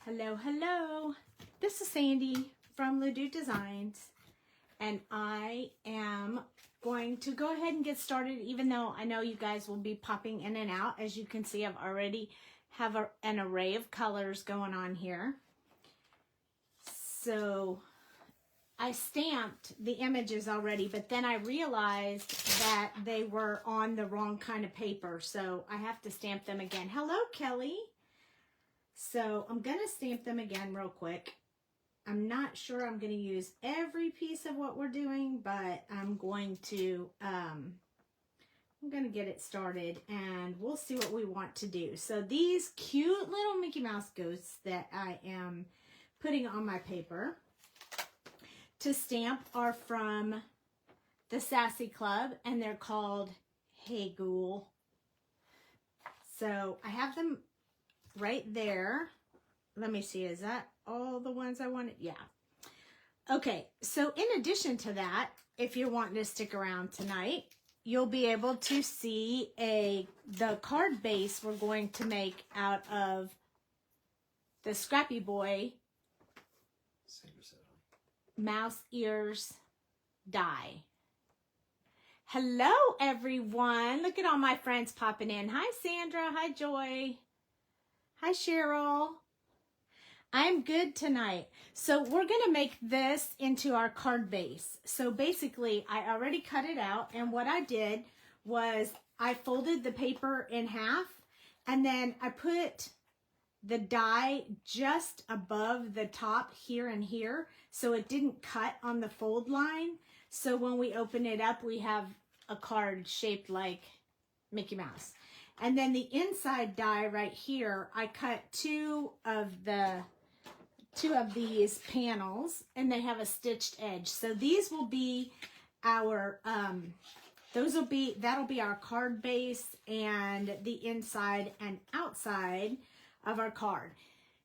Hello, hello. This is Sandy from Doux Designs, and I am going to go ahead and get started, even though I know you guys will be popping in and out. As you can see, I've already have an array of colors going on here. So I stamped the images already, but then I realized that they were on the wrong kind of paper, so I have to stamp them again. Hello, Kelly. So I'm going to stamp them again real quick. I'm not sure I'm going to use every piece of what we're doing, but I'm going to get it started and we'll see what we want to do. So these cute little Mickey Mouse ghosts that I am putting on my paper to stamp are from the Sassy Club, and they're called Hey Ghoul. So I have them right there. Let me see, is that all the ones I wanted? Yeah. Okay, so in addition to that, if you're wanting to stick around tonight, you'll be able to see the card base we're going to make out of the Scrappy Boy mouse ears die. Hello, everyone. Look at all my friends popping in. Hi, Sandra. Hi, Joy. Hi, Cheryl. I'm good tonight. So we're going to make this into our card base. So basically, I already cut it out. And what I did was I folded the paper in half. And then I put the die just above the top here and here. So it didn't cut on the fold line. So when we open it up, we have a card shaped like Mickey Mouse. And then the inside die right here, I cut two of these panels, and they have a stitched edge. So these will be our, that'll be our card base and the inside and outside of our card.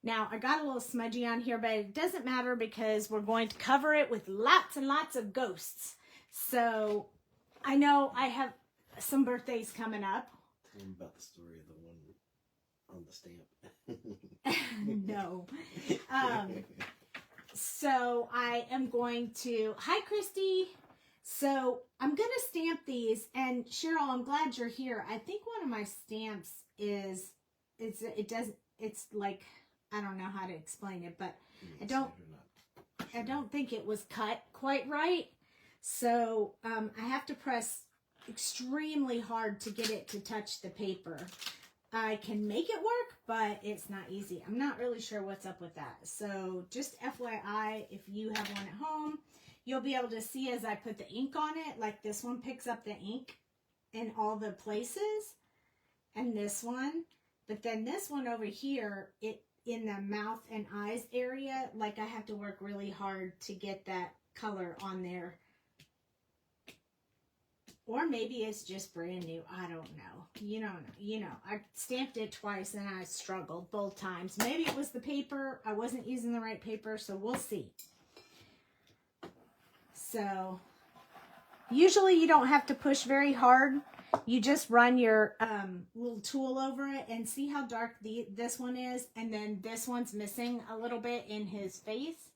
Now, I got a little smudgy on here, but it doesn't matter because we're going to cover it with lots and lots of ghosts. So I know I have some birthdays coming up. Tell them about the story of the one on the stamp. No. So I am going to, hi Christy. So I'm going to stamp these, and Cheryl, I'm glad you're here. I think one of my stamps it's like, I don't know how to explain it, but I don't think it was cut quite right. So I have to press extremely hard to get it to touch the paper. I can make it work, but it's not easy. I'm not really sure what's up with that. So just FYI, if you have one at home, you'll be able to see as I put the ink on it, like this one picks up the ink in all the places, and this one. But then this one over here, it in the mouth and eyes area, like I have to work really hard to get that color on there. Or maybe it's just brand new. I don't know. You know, I stamped it twice and I struggled both times. Maybe it was the paper. I wasn't using the right paper, so we'll see. So usually you don't have to push very hard. You just run your little tool over it and see how dark this one is. And then this one's missing a little bit in his face,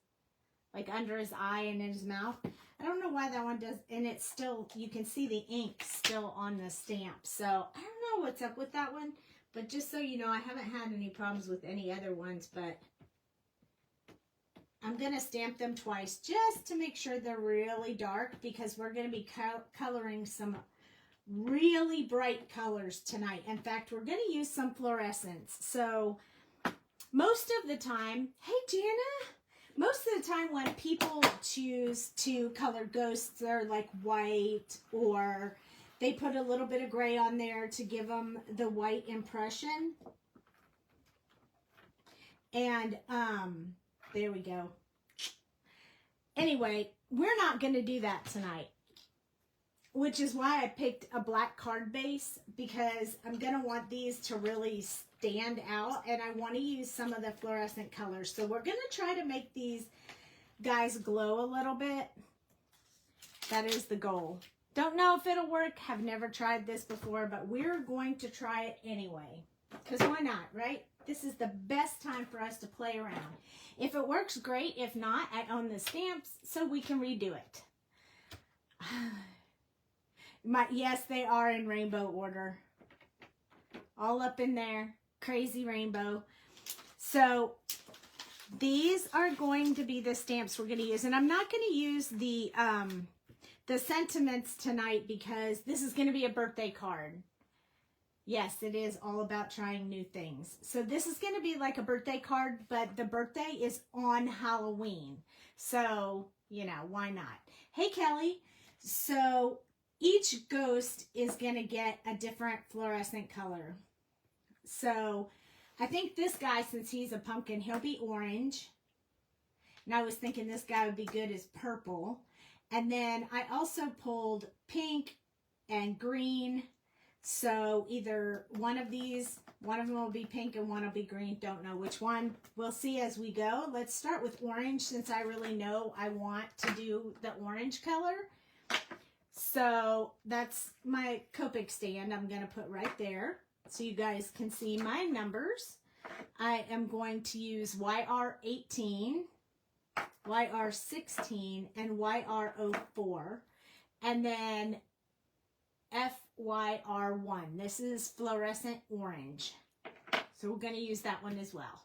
like under his eye and in his mouth. I don't know why that one does, and it's still, you can see the ink still on the stamp. So I don't know what's up with that one, but just so you know, I haven't had any problems with any other ones, but I'm going to stamp them twice just to make sure they're really dark, because we're going to be coloring some really bright colors tonight. In fact, we're going to use some fluorescents. So most of the time, hey Jana, most of the time when people choose to color ghosts, they're like white, or they put a little bit of gray on there to give them the white impression. And there we go. Anyway, we're not going to do that tonight, which is why I picked a black card base, because I'm going to want these to really stand out, and I want to use some of the fluorescent colors. So we're going to try to make these guys glow a little bit. That is the goal. Don't know if it'll work. Have never tried this before, but we're going to try it anyway, because why not, right? this is the best time for us to play around. If it works, great. If not, I own the stamps so we can redo it. Yes, they are in rainbow order. All up in there. Crazy rainbow. So these are going to be the stamps we're going to use. And I'm not going to use the sentiments tonight because this is going to be a birthday card. Yes, it is all about trying new things. So this is going to be like a birthday card, but the birthday is on Halloween. So, you know, why not? Hey, Kelly. So each ghost is going to get a different fluorescent color. So I think this guy, since he's a pumpkin, he'll be orange. And I was thinking this guy would be good as purple. And then I also pulled pink and green. So either one of these, one of them will be pink and one will be green. Don't know which one. We'll see as we go. Let's start with orange since I really know I want to do the orange color. So that's my Copic stand I'm going to put right there so you guys can see my numbers. I am going to use YR18, YR16, and YR04. And then FYR1. This is fluorescent orange. So we're going to use that one as well.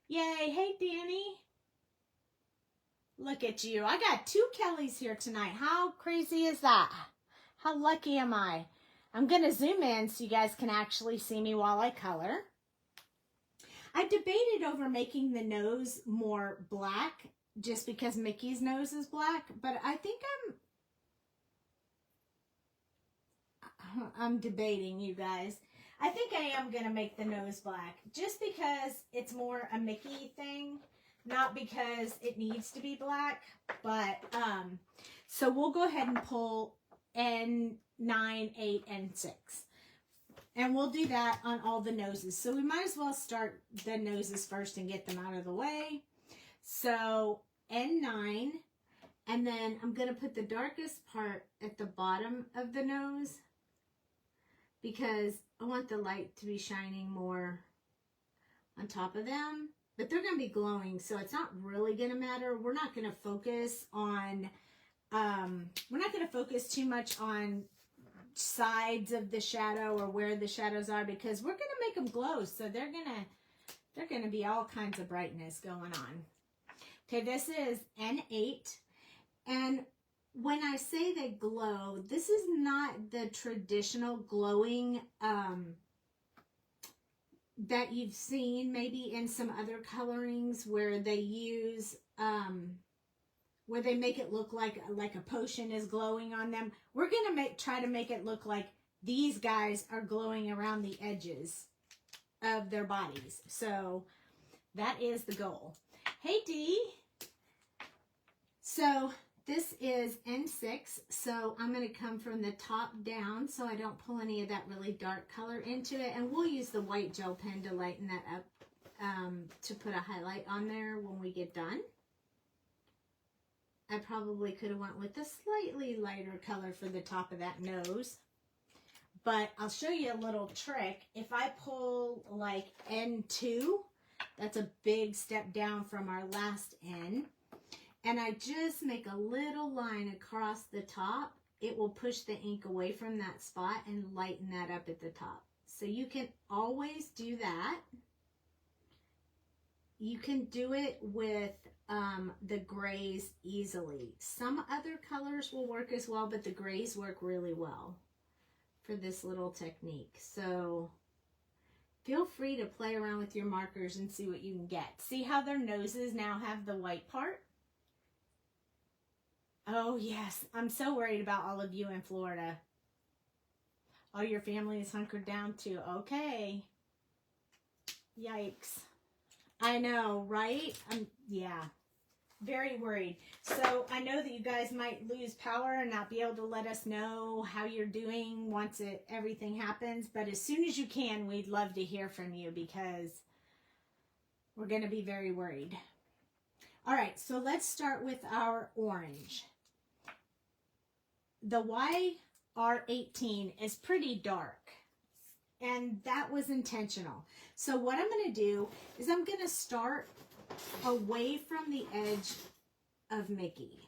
Yay. Hey, Danny. Look at you. I got 2 Kellys here tonight. How crazy is that? How lucky am I? I'm going to zoom in so you guys can actually see me while I color. I debated over making the nose more black just because Mickey's nose is black, but I think I'm debating, you guys. I think I am going to make the nose black just because it's more a Mickey thing, not because it needs to be black, but so we'll go ahead and pull N9, 8, and 6. And we'll do that on all the noses. So we might as well start the noses first and get them out of the way. So N9, and then I'm going to put the darkest part at the bottom of the nose because I want the light to be shining more on top of them. But they're going to be glowing, so it's not really going to matter. We're not going to focus on, we're not going to focus too much on sides of the shadow or where the shadows are because we're going to make them glow. So they're going to be all kinds of brightness going on. Okay, this is N8. And when I say they glow, this is not the traditional glowing that you've seen maybe in some other colorings where they use, where they make it look like a potion is glowing on them. We're going to try to make it look like these guys are glowing around the edges of their bodies. So that is the goal. Hey, Dee. So this is N6. So I'm going to come from the top down so I don't pull any of that really dark color into it. And we'll use the white gel pen to lighten that up to put a highlight on there when we get done. I probably could have went with a slightly lighter color for the top of that nose. But I'll show you a little trick. If I pull like N2, that's a big step down from our last N. And I just make a little line across the top, it will push the ink away from that spot and lighten that up at the top. So you can always do that. You can do it with the grays easily. Some other colors will work as well, but the grays work really well for this little technique. So feel free to play around with your markers and see what you can get. See how their noses now have the white part? Oh yes, I'm so worried about all of you in Florida. All your family is hunkered down too. Okay. Yikes. I know, right? Yeah, very worried. So I know that you guys might lose power and not be able to let us know how you're doing once everything happens. But as soon as you can, we'd love to hear from you because we're going to be very worried. All right, so let's start with our orange. The YR18 is pretty dark. And that was intentional. So what I'm going to do is I'm going to start away from the edge of Mickey.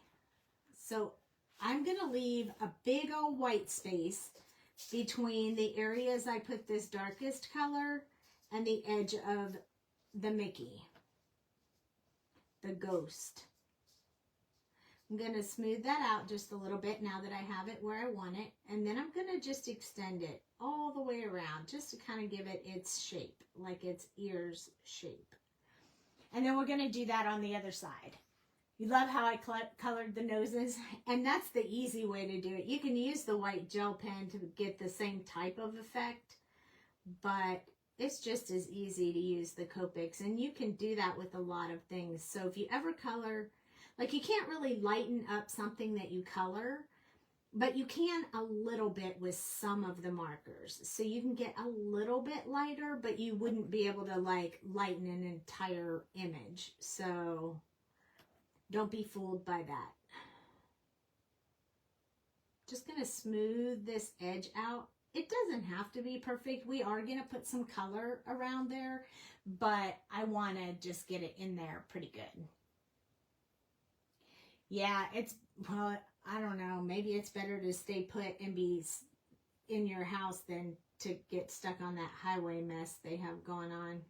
So I'm going to leave a big old white space between the areas I put this darkest color and the edge of the Mickey, the ghost. I'm going to smooth that out just a little bit now that I have it where I want it. And then I'm going to just extend it all the way around just to kind of give it its shape, like its ears shape. And then we're going to do that on the other side. You love how I colored the noses? And that's the easy way to do it. You can use the white gel pen to get the same type of effect, but it's just as easy to use the Copics. And you can do that with a lot of things. So if you ever color, like you can't really lighten up something that you color, but you can a little bit with some of the markers. So you can get a little bit lighter, but you wouldn't be able to like lighten an entire image. So don't be fooled by that. Just going to smooth this edge out. It doesn't have to be perfect. We are going to put some color around there, but I want to just get it in there pretty good. Yeah, it's, well, I don't know. Maybe it's better to stay put and be in your house than to get stuck on that highway mess they have going on.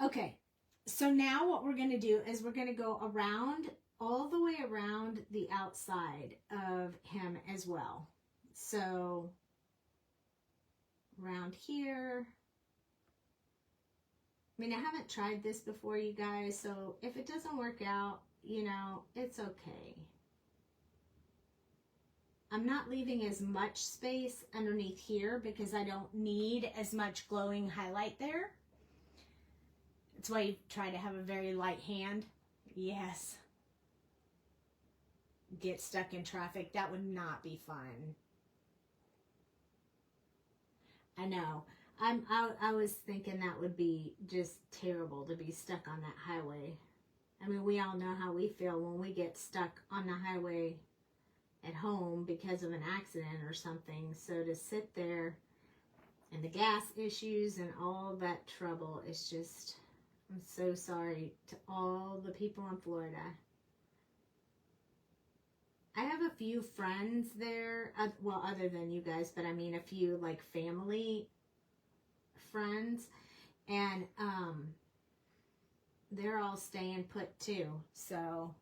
Okay, so now what we're going to do is we're going to go around, all the way around the outside of him as well. So around here. I mean, I haven't tried this before, you guys, so if it doesn't work out, you know, it's okay. I'm not leaving as much space underneath here because I don't need as much glowing highlight there. That's why you try to have a very light hand. Yes. Get stuck in traffic. That would not be fun. I know. I was thinking that would be just terrible to be stuck on that highway. I mean, we all know how we feel when we get stuck on the highway at home because of an accident or something. So to sit there and the gas issues and all that trouble, it's just, I'm so sorry to all the people in Florida. I have a few friends there, well, other than you guys, but I mean a few like family friends, and they're all staying put too. So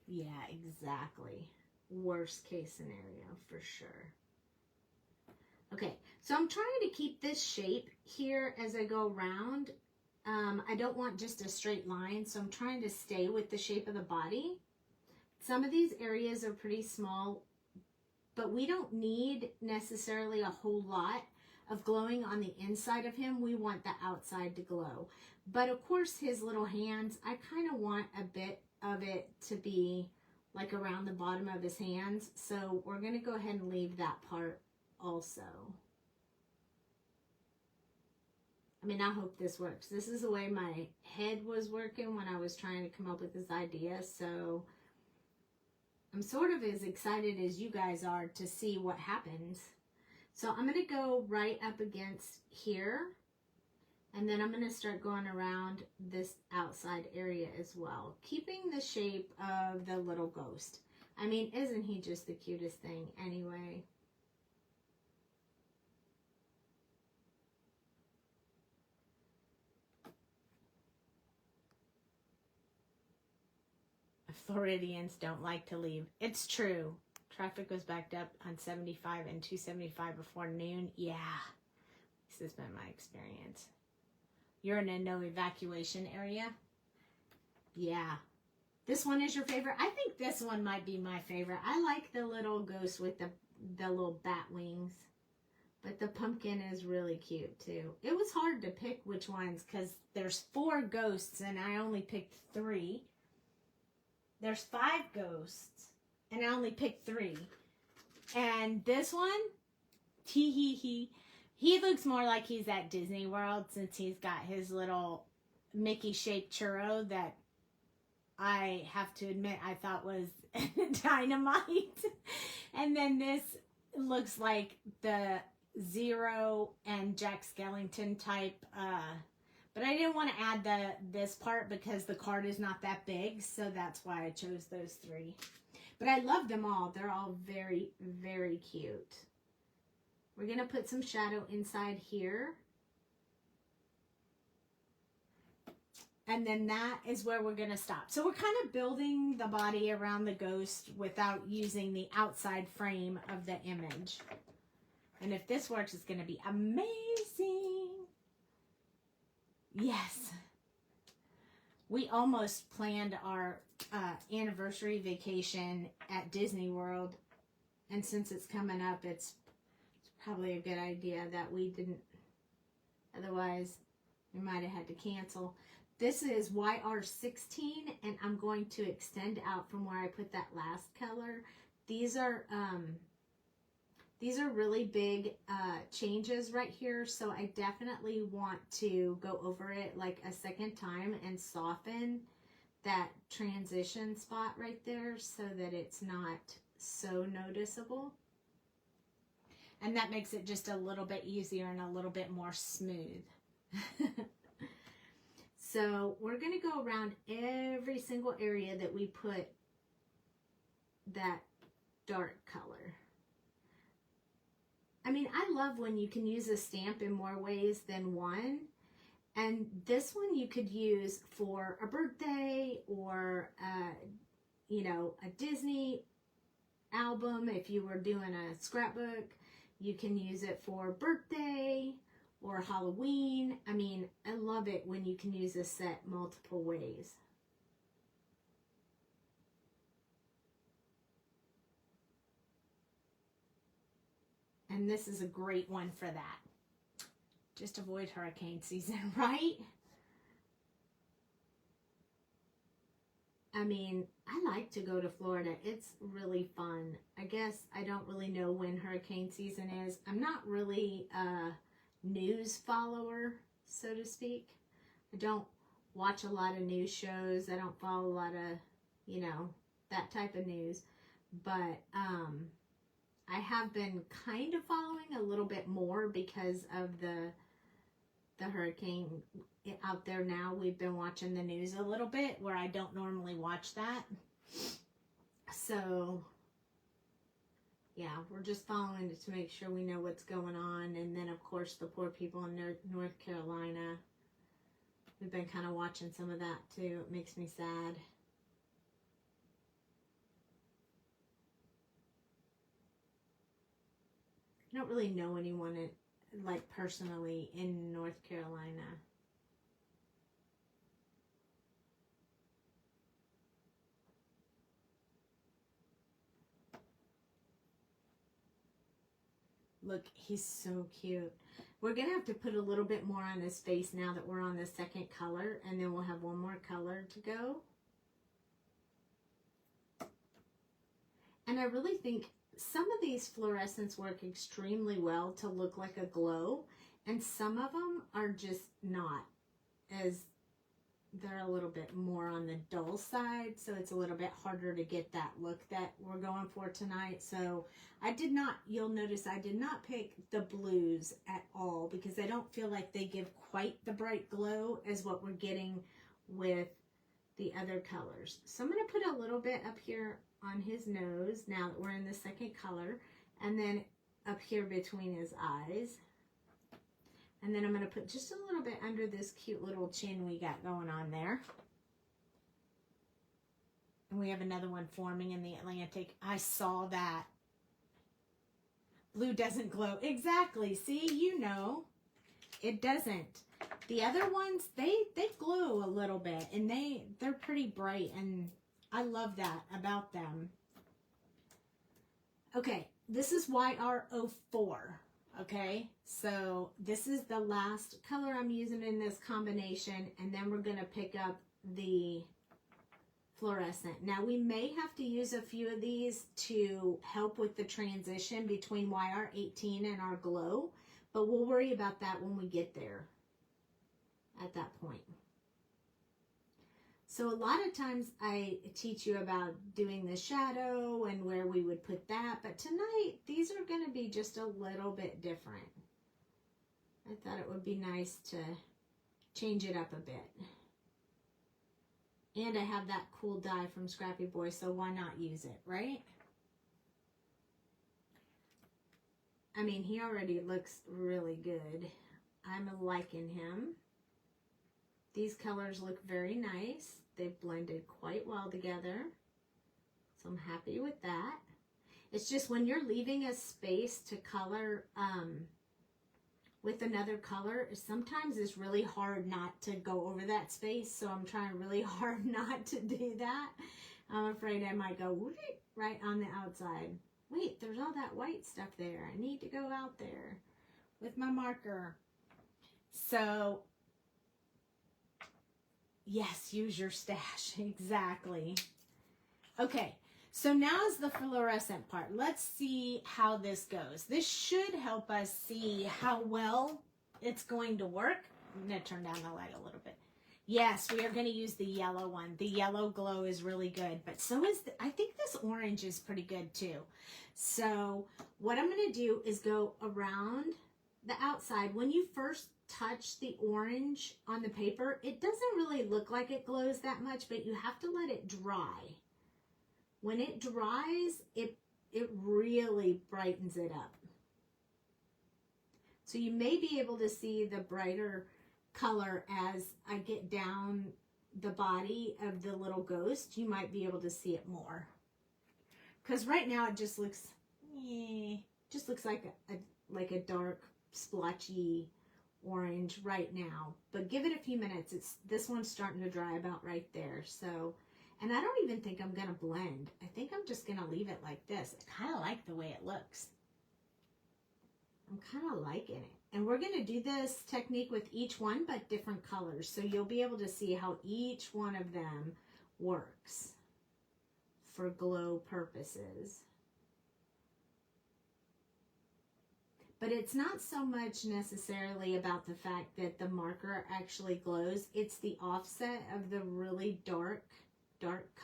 yeah, exactly. Worst case scenario for sure. Okay, so I'm trying to keep this shape here as I go around. I don't want just a straight line, so I'm trying to stay with the shape of the body. Some of these areas are pretty small, but we don't need necessarily a whole lot of glowing on the inside of him. We want the outside to glow. But of course, his little hands, I kind of want a bit of it to be like around the bottom of his hands. So we're going to go ahead and leave that part also. I mean, I hope this works. This is the way my head was working when I was trying to come up with this idea. So I'm sort of as excited as you guys are to see what happens. So I'm going to go right up against here. And then I'm going to start going around this outside area as well, keeping the shape of the little ghost. I mean, isn't he just the cutest thing anyway? Floridians don't like to leave. It's true. Traffic was backed up on 75 and 275 before noon. Yeah, this has been my experience. You're in a no evacuation area? Yeah. This one is your favorite? I think this one might be my favorite. I like the little ghost with the little bat wings. But the pumpkin is really cute too. It was hard to pick which ones because there's 4 ghosts and I only picked 3. There's 5 ghosts, and I only picked 3. And this one, he looks more like he's at Disney World since he's got his little Mickey-shaped churro that I have to admit I thought was dynamite. And then this looks like the Zero and Jack Skellington type, but I didn't want to add this part because the card is not that big, so that's why I chose those three. But I love them all. They're all very, very cute. We're going to put some shadow inside here. And then that is where we're going to stop. So we're kind of building the body around the ghost without using the outside frame of the image. And if this works, it's going to be amazing. Yes. We almost planned our anniversary vacation at Disney World. And since it's coming up, it's probably a good idea that we didn't. Otherwise, we might have had to cancel. This is YR16, and I'm going to extend out from where I put that last color. These are really big changes right here, so I definitely want to go over it like a second time and soften that transition spot right there so that it's not so noticeable. And that makes it just a little bit easier and a little bit more smooth. So we're going to go around every single area that we put that dark color. I mean, I love when you can use a stamp in more ways than one. And this one you could use for a birthday or, you know, a Disney album. If you were doing a scrapbook, you can use it for birthday or Halloween. I mean, I love it when you can use this set multiple ways. And this is a great one for that. Just avoid hurricane season, right? I mean, I like to go to Florida. It's really fun. I guess I don't really know when hurricane season is. I'm not really a news follower, so to speak. I don't watch a lot of news shows. I don't follow a lot of, you know, that type of news. But I have been kind of following a little bit more because of the hurricane out there now. We've been watching the news a little bit where I don't normally watch that. So, yeah, we're just following it to make sure we know what's going on. And then, of course, the poor people in North Carolina. We've been kind of watching some of that, too. It makes me sad. I don't really know anyone, like, personally in North Carolina. Look, he's so cute. We're going to have to put a little bit more on his face now that we're on the second color, and then we'll have one more color to go. And I really think some of these fluorescents work extremely well to look like a glow, and some of them are just not, as they're a little bit more on the dull side, so it's a little bit harder to get that look that we're going for tonight. So I did not, you'll notice I did not pick the blues at all because I don't feel like they give quite the bright glow as what we're getting with the other colors. So I'm going to put a little bit up here on his nose now that we're in the second color, and then up here between his eyes. And then I'm going to put just a little bit under this cute little chin we got going on there. And we have another one forming in the Atlantic. I saw that. Blue doesn't glow. Exactly. See, you know, it doesn't. The other ones, they glow a little bit, and they're pretty bright, and I love that about them. Okay, this is YR04. Okay, so this is the last color I'm using in this combination, and then we're going to pick up the fluorescent. Now, we may have to use a few of these to help with the transition between YR18 and our glow, but we'll worry about that when we get there at that point. So a lot of times I teach you about doing the shadow and where we would put that, but tonight these are going to be just a little bit different. I thought it would be nice to change it up a bit. And I have that cool dye from Scrappy Boy, so why not use it, right? I mean, he already looks really good. I'm liking him. These colors look very nice. They've blended quite well together. So I'm happy with that. It's just when you're leaving a space to color with another color, sometimes it's really hard not to go over that space. So I'm trying really hard not to do that. I'm afraid I might go right on the outside. Wait, there's all that white stuff there. I need to go out there with my marker. So, yes, use your stash. Exactly. Okay, so now is the fluorescent part. Let's see how this goes. This should help us see how well it's going to work. I'm going to turn down the light a little bit. Yes, we are going to use the yellow one. The yellow glow is really good, but so is I think this orange is pretty good too. So what I'm going to do is go around the outside. When you first touch the orange on the paper, it doesn't really look like it glows that much, but you have to let it dry. When it dries, it really brightens it up. So you may be able to see the brighter color as I get down the body of the little ghost. You might be able to see it more. Because right now it just looks like a dark splotchy orange right now. But give it a few minutes. This one's starting to dry about right there. So, and I don't even think I'm going to blend. I think I'm just going to leave it like this. I kind of like the way it looks. I'm kind of liking it. And we're going to do this technique with each one, but different colors. So you'll be able to see how each one of them works for glow purposes. But it's not so much necessarily about the fact that the marker actually glows. It's the offset of the really dark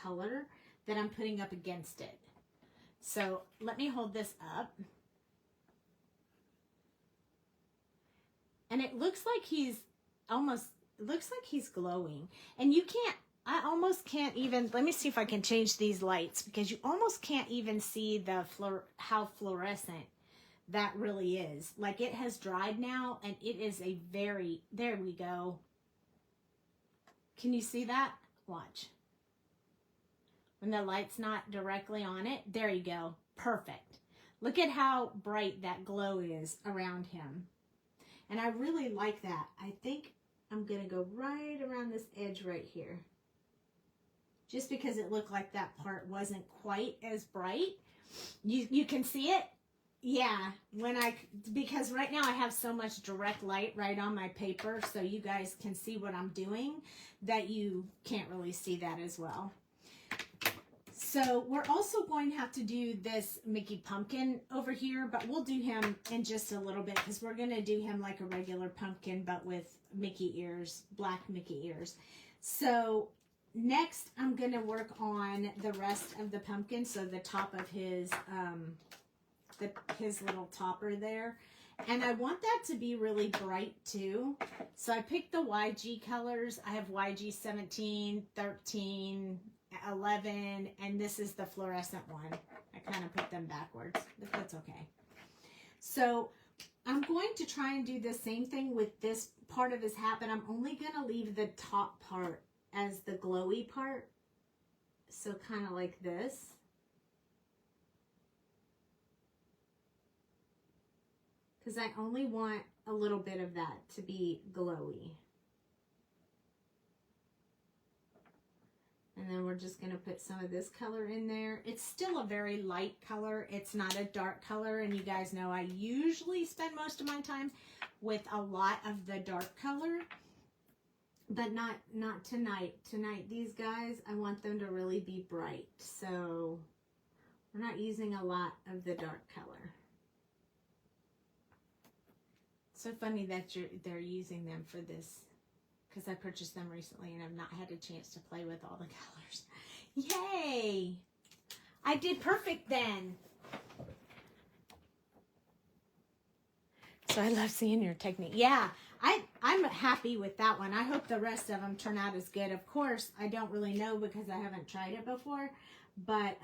color that I'm putting up against it. So let me hold this up. And it looks like he's glowing. And I almost can't even, let me see if I can change these lights, because you almost can't even see how fluorescent that really is. Like, it has dried now, and it is a very, there we go. Can you see that? Watch. When the light's not directly on it, there you go. Perfect. Look at how bright that glow is around him. And I really like that. I think I'm going to go right around this edge right here. Just because it looked like that part wasn't quite as bright. You can see it? Yeah. Because right now I have so much direct light right on my paper, so you guys can see what I'm doing, that you can't really see that as well. So we're also going to have to do this Mickey Pumpkin over here, but we'll do him in just a little bit, because we're going to do him like a regular pumpkin, but with Mickey ears, black Mickey ears. So next I'm going to work on the rest of the pumpkin, so the top of his little topper there. And I want that to be really bright too. So I picked the YG colors. I have YG 17, 13, 11, and this is the fluorescent one. I kind of put them backwards, but that's okay. So I'm going to try and do the same thing with this part of his hat, but I'm only going to leave the top part as the glowy part. So kind of like this. Because I only want a little bit of that to be glowy. And then we're just going to put some of this color in there. It's still a very light color. It's not a dark color. And you guys know I usually spend most of my time with a lot of the dark color. But not tonight. Tonight, these guys, I want them to really be bright. So we're not using a lot of the dark color. So funny that they're using them for this because I purchased them recently and I've not had a chance to play with all the colors. Yay! I did perfect then. So I love seeing your technique. Yeah, I'm happy with that one. I hope the rest of them turn out as good. Of course, I don't really know because I haven't tried it before, but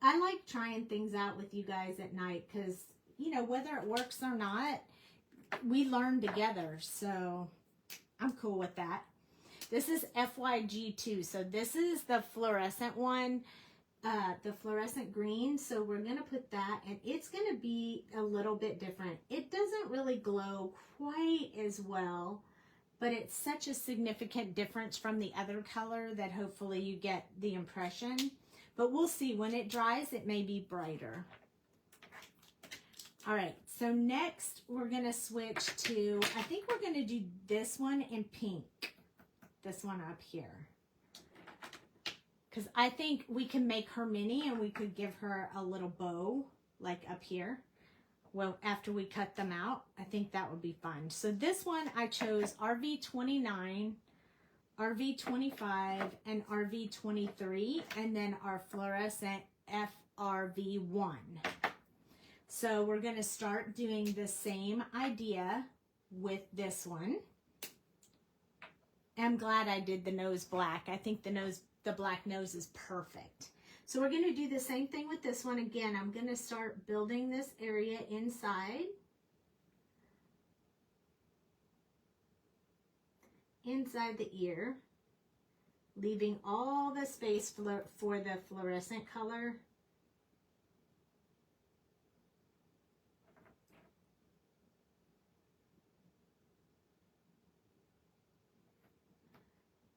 I like trying things out with you guys at night because, you know, whether it works or not, we learn together. So I'm cool with that. This is FYG2. So this is the fluorescent one, the fluorescent green. So we're going to put that, and it's going to be a little bit different. It doesn't really glow quite as well, but it's such a significant difference from the other color that hopefully you get the impression. But we'll see. When it dries, it may be brighter. All right, so next we're going to switch to, I think we're going to do this one in pink. This one up here. Because I think we can make her mini and we could give her a little bow, like up here. Well, after we cut them out, I think that would be fun. So this one I chose RV29, RV25, and RV23, and then our fluorescent FRV1. So we're going to start doing the same idea with this one. I'm glad I did the nose black. I think the black nose is perfect. So we're going to do the same thing with this one. Again, I'm going to start building this area inside. Inside the ear, leaving all the space for the fluorescent color.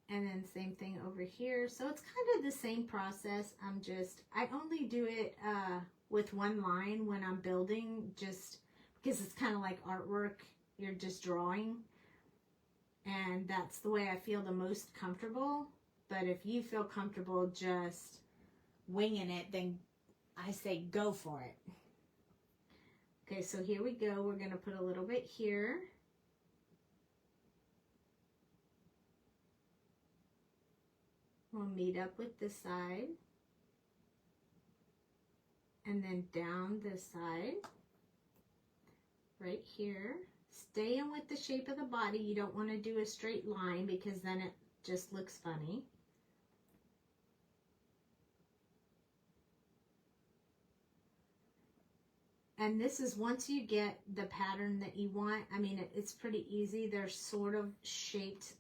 And then same thing over here. So it's kind of the same process. I only do it with one line when I'm building, just because it's kind of like artwork. You're just drawing. And that's the way I feel the most comfortable. But if you feel comfortable just winging it, then I say go for it. Okay, so here we go. We're going to put a little bit here. We'll meet up with this side. And then down this side. Right here. Stay in with the shape of the body. You don't want to do a straight line because then it just looks funny. And this is once you get the pattern that you want. I mean, it's pretty easy. They're sort of shaped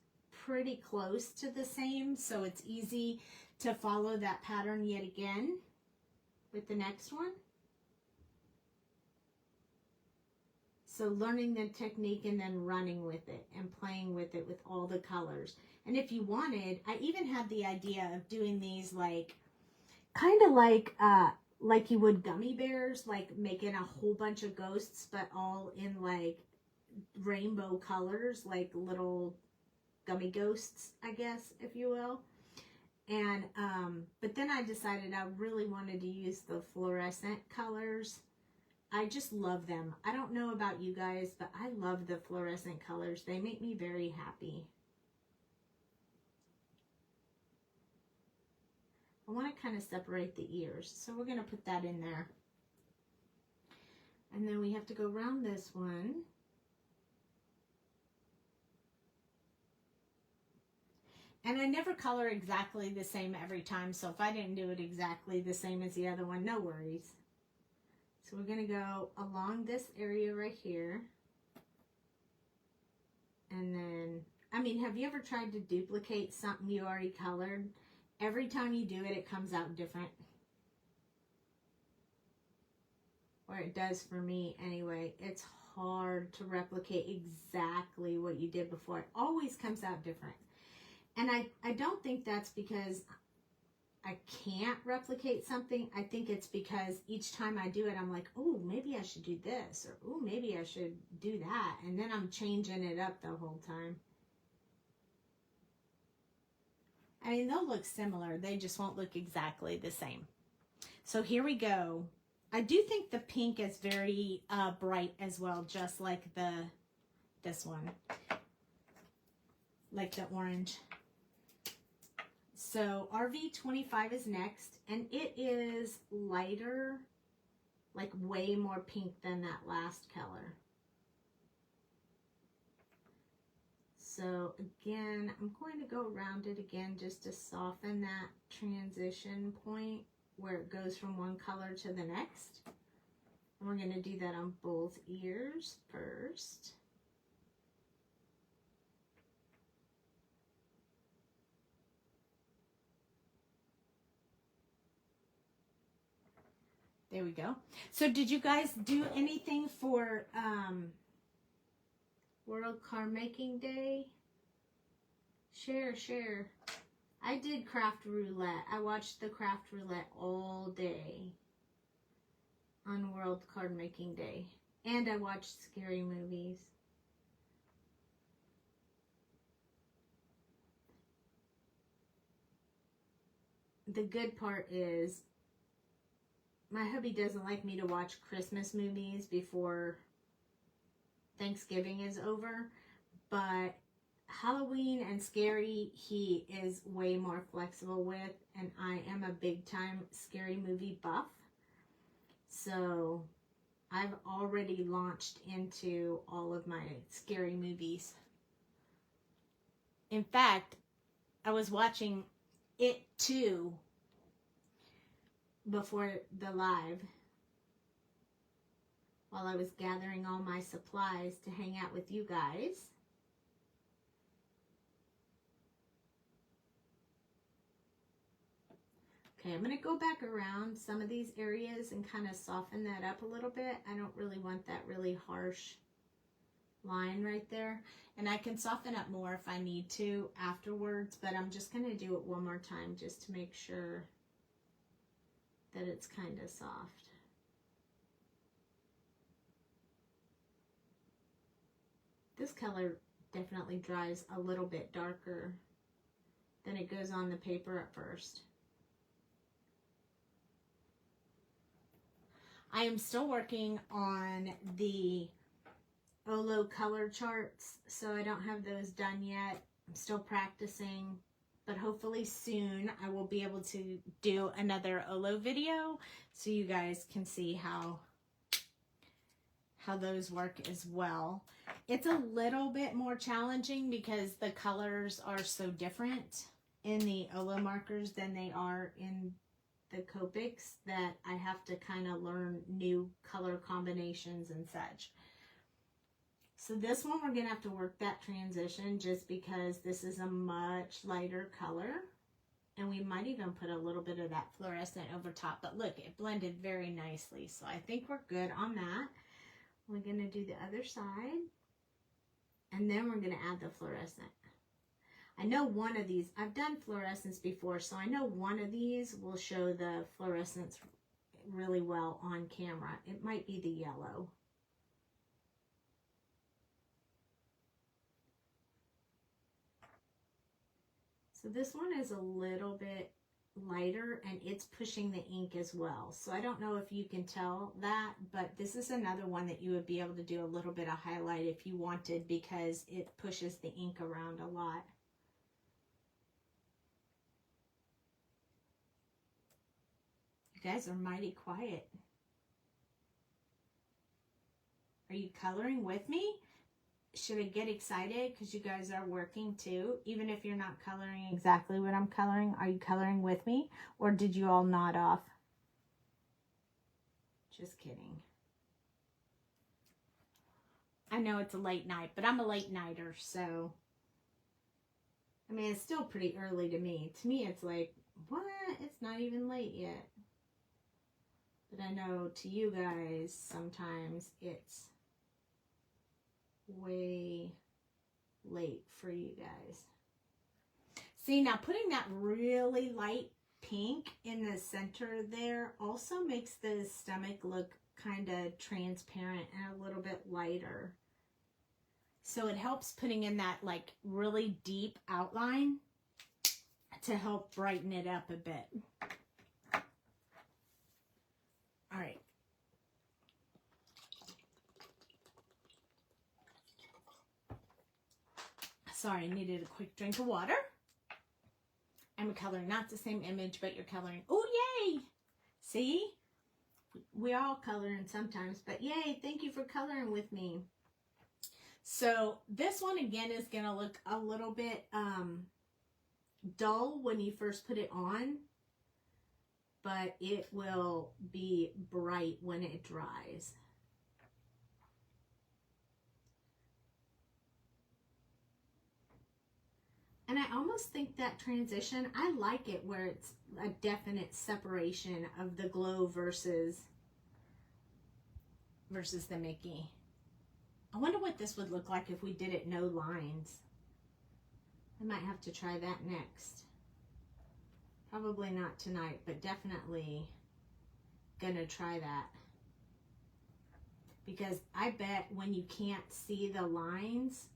pretty close to the same, so it's easy to follow that pattern yet again with the next one. So learning the technique and then running with it and playing with it with all the colors. And if you wanted, I even had the idea of doing these like kind of like you would gummy bears, like making a whole bunch of ghosts, but all in like rainbow colors, like little gummy ghosts, I guess, if you will. And but then I decided I really wanted to use the fluorescent colors. I just love them. I don't know about you guys, but I love the fluorescent colors. They make me very happy. I want to kind of separate the ears, so we're going to put that in there. And then we have to go around this one. And I never color exactly the same every time, so if I didn't do it exactly the same as the other one, no worries. So we're going to go along this area right here. And then, I mean, have you ever tried to duplicate something you already colored? Every time you do it, it comes out different. Or it does for me anyway. It's hard to replicate exactly what you did before. It always comes out different. And I don't think that's because I can't replicate something. I think it's because each time I do it, I'm like, oh, maybe I should do this. Or, oh, maybe I should do that. And then I'm changing it up the whole time. I mean, they'll look similar. They just won't look exactly the same. So here we go. I do think the pink is very bright as well, just like this one. like the orange. So RV25 is next, and it is lighter, like way more pink than that last color. So again, I'm going to go around it again just to soften that transition point where it goes from one color to the next. And we're going to do that on both ears first. There we go. So did you guys do anything for World Card Making Day? Share. I did craft roulette. I watched the craft roulette all day on World Card Making Day. And I watched scary movies. The good part is my hubby doesn't like me to watch Christmas movies before Thanksgiving is over, but Halloween and scary he is way more flexible with, and I am a big time scary movie buff. So I've already launched into all of my scary movies. In fact, I was watching It Too before the live while I was gathering all my supplies to hang out with you guys. Okay, I'm going to go back around some of these areas and kind of soften that up a little bit. I don't really want that really harsh line right there. And I can soften up more if I need to afterwards, but I'm just going to do it one more time just to make sure that it's kind of soft. This color definitely dries a little bit darker than it goes on the paper at first. I am still working on the Olo color charts, so I don't have those done yet. I'm still practicing, but hopefully soon I will be able to do another Olo video so you guys can see how those work as well. It's a little bit more challenging because the colors are so different in the Olo markers than they are in the Copics that I have to kind of learn new color combinations and such. So this one we're going to have to work that transition just because this is a much lighter color. And we might even put a little bit of that fluorescent over top. But look, it blended very nicely. So I think we're good on that. We're going to do the other side. And then we're going to add the fluorescent. I know one of these, I've done fluorescence before, so I know one of these will show the fluorescence really well on camera. It might be the yellow. So this one is a little bit lighter and it's pushing the ink as well. So I don't know if you can tell that, but this is another one that you would be able to do a little bit of highlight if you wanted because it pushes the ink around a lot. You guys are mighty quiet. Are you coloring with me? Should I get excited because you guys are working too? Even if you're not coloring exactly what I'm coloring, are you coloring with me? Or did you all nod off? Just kidding. I know it's a late night, but I'm a late nighter, so. I mean, it's still pretty early to me. To me, it's like, what? It's not even late yet. But I know to you guys, sometimes it's way late for you guys. See, now putting that really light pink in the center there also makes the stomach look kind of transparent and a little bit lighter. So it helps putting in that like really deep outline to help brighten it up a bit. All right. Sorry, I needed a quick drink of water. And we're coloring not the same image, but you're coloring. Oh, yay! See? We're all coloring sometimes, but yay, thank you for coloring with me. So this one again is going to look a little bit dull when you first put it on, but it will be bright when it dries. And I almost think that transition, I like it where it's a definite separation of the glow versus the Mickey. I wonder what this would look like if we did it no lines. I might have to try that next. Probably not tonight, but definitely gonna try that. Because I bet when you can't see the lines,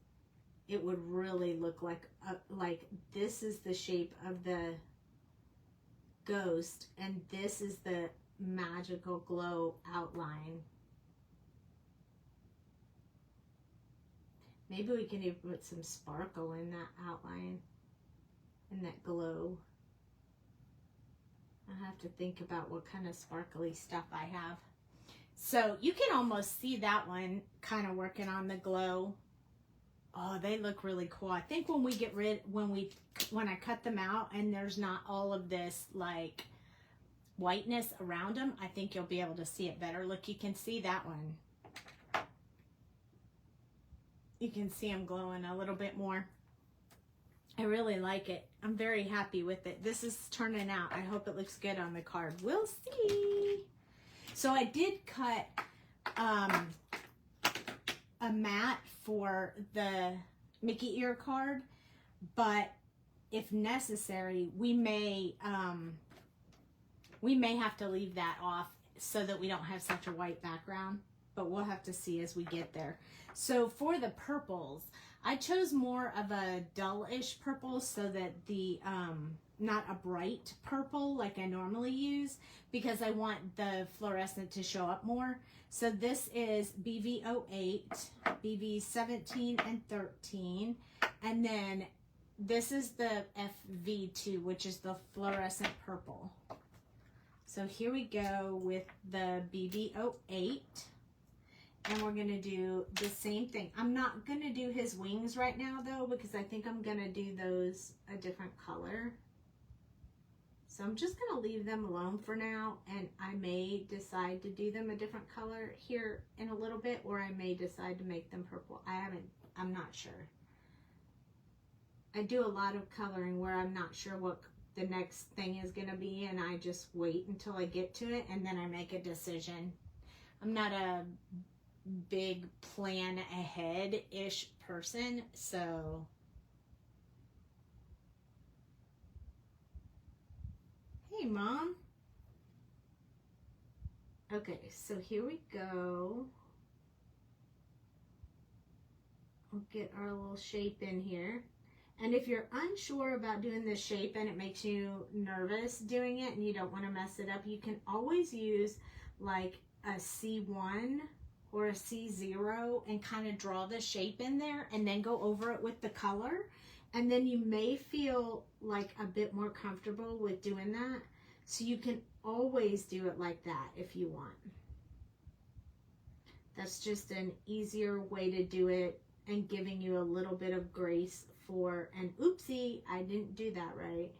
it would really look like this is the shape of the ghost and this is the magical glow outline. Maybe we can even put some sparkle in that outline and that glow. I have to think about what kind of sparkly stuff I have. So you can almost see that one kind of working on the glow. Oh, they look really cool. I think when we get when I cut them out and there's not all of this like whiteness around them, I think you'll be able to see it better. Look, you can see that one. You can see them glowing a little bit more. I really like it. I'm very happy with it. This is turning out. I hope it looks good on the card. We'll see. So I did cut a mat for the Mickey ear card, but if necessary, we may have to leave that off so that we don't have such a white background, but we'll have to see as we get there. So for the purples, I chose more of a dullish purple so that the not a bright purple like I normally use, because I want the fluorescent to show up more. So this is BV08, BV17 and 13, and then this is the FV2, which is the fluorescent purple. So here we go with the BV08, and we're going to do the same thing. I'm not going to do his wings right now though, because I think I'm going to do those a different color. So I'm just going to leave them alone for now, and I may decide to do them a different color here in a little bit, or I may decide to make them purple. I'm not sure. I do a lot of coloring where I'm not sure what the next thing is going to be, and I just wait until I get to it, and then I make a decision. I'm not a big plan ahead-ish person, so... Hey, Mom. Okay, so here we go. We'll get our little shape in here. And if you're unsure about doing this shape and it makes you nervous doing it and you don't want to mess it up, you can always use like a C1 or a C0 and kind of draw the shape in there and then go over it with the color. And then you may feel like a bit more comfortable with doing that. So you can always do it like that if you want. That's just an easier way to do it and giving you a little bit of grace for an oopsie, I didn't do that right.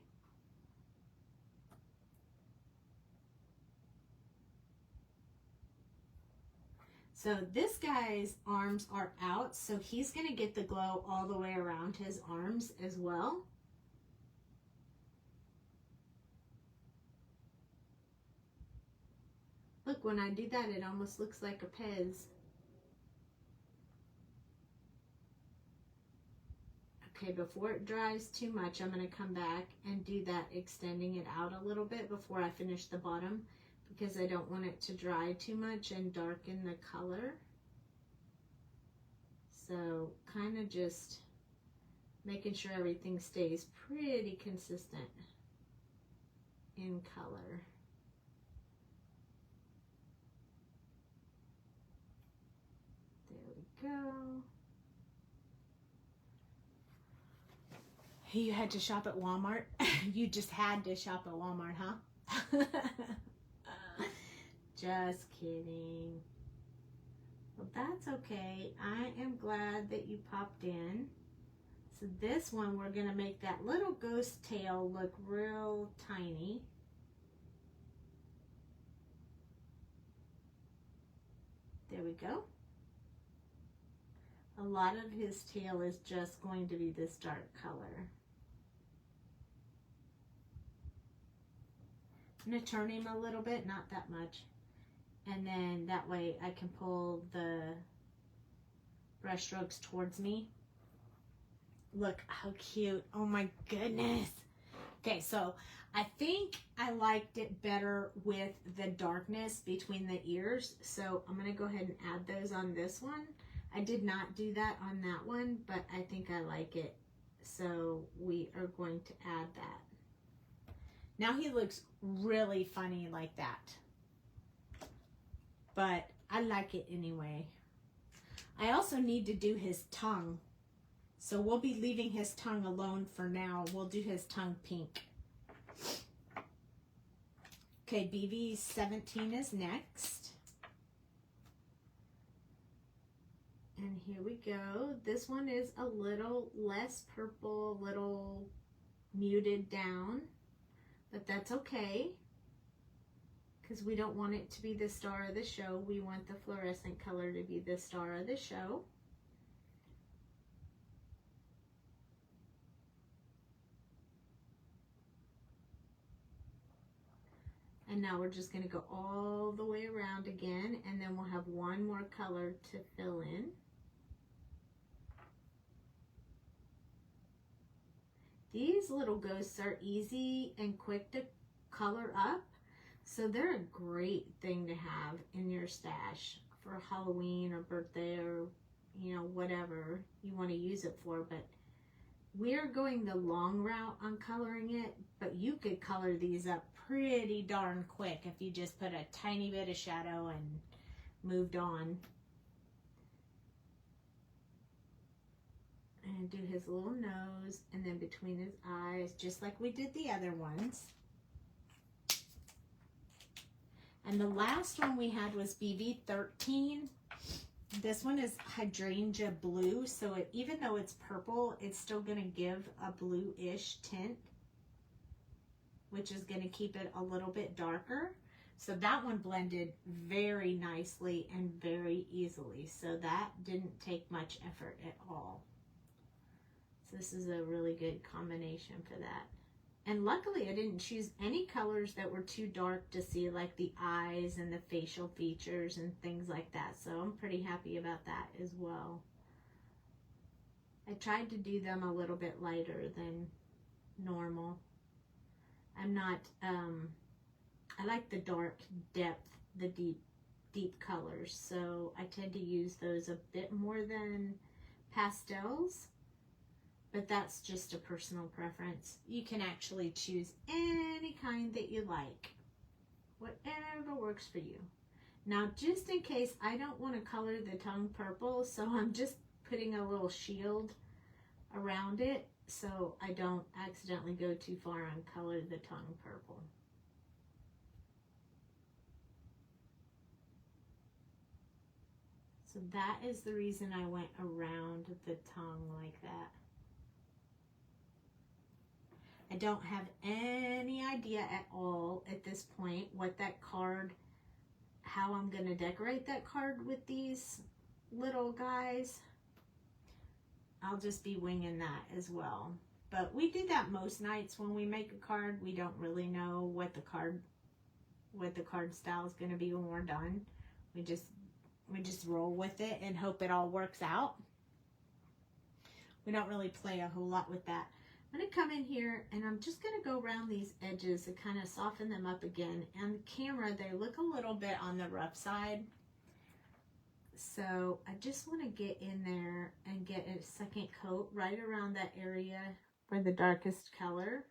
So this guy's arms are out, so he's going to get the glow all the way around his arms as well. Look, when I do that, it almost looks like a Pez. Okay, before it dries too much, I'm going to come back and do that, extending it out a little bit before I finish the bottom, because I don't want it to dry too much and darken the color. So kind of just making sure everything stays pretty consistent in color. There we go. You had to shop at Walmart? You just had to shop at Walmart, huh? Just kidding. Well, that's okay. I am glad that you popped in. So this one, we're going to make that little ghost tail look real tiny. There we go. A lot of his tail is just going to be this dark color. I'm going to turn him a little bit, not that much. And then that way I can pull the brush strokes towards me. Look how cute. Oh my goodness. Okay, so I think I liked it better with the darkness between the ears. So I'm going to go ahead and add those on this one. I did not do that on that one, but I think I like it. So we are going to add that. Now he looks really funny like that. But I like it anyway. I also need to do his tongue. So we'll be leaving his tongue alone for now. We'll do his tongue pink. Okay, BB17 is next. And here we go. This one is a little less purple, little muted down. But that's okay, because we don't want it to be the star of the show. We want the fluorescent color to be the star of the show. And now we're just going to go all the way around again, and then we'll have one more color to fill in. These little ghosts are easy and quick to color up, so they're a great thing to have in your stash for Halloween or birthday or, you know, whatever you want to use it for. But we're going the long route on coloring it, but you could color these up pretty darn quick if you just put a tiny bit of shadow and moved on. And do his little nose, and then between his eyes, just like we did the other ones. And the last one we had was BB13. This one is hydrangea blue, so even though it's purple, it's still going to give a blue-ish tint, which is going to keep it a little bit darker. So that one blended very nicely and very easily. So that didn't take much effort at all. So this is a really good combination for that. And luckily I didn't choose any colors that were too dark to see, like the eyes and the facial features and things like that. So I'm pretty happy about that as well. I tried to do them a little bit lighter than normal. I'm not, I like the dark depth, the deep colors. So I tend to use those a bit more than pastels. But that's just a personal preference. You can actually choose any kind that you like. Whatever works for you. Now, just in case, I don't want to color the tongue purple, so I'm just putting a little shield around it so I don't accidentally go too far and color the tongue purple. So that is the reason I went around the tongue like that. I don't have any idea at all at this point what that card, how I'm going to decorate that card with these little guys. I'll just be winging that as well. But we do that most nights when we make a card. We don't really know what the card style is going to be when we're done. We just roll with it and hope it all works out. We don't really play a whole lot with that. I'm going to come in here and I'm just going to go around these edges and kind of soften them up again. On the camera, they look a little bit on the rough side. So I just want to get in there and get a second coat right around that area where the darkest color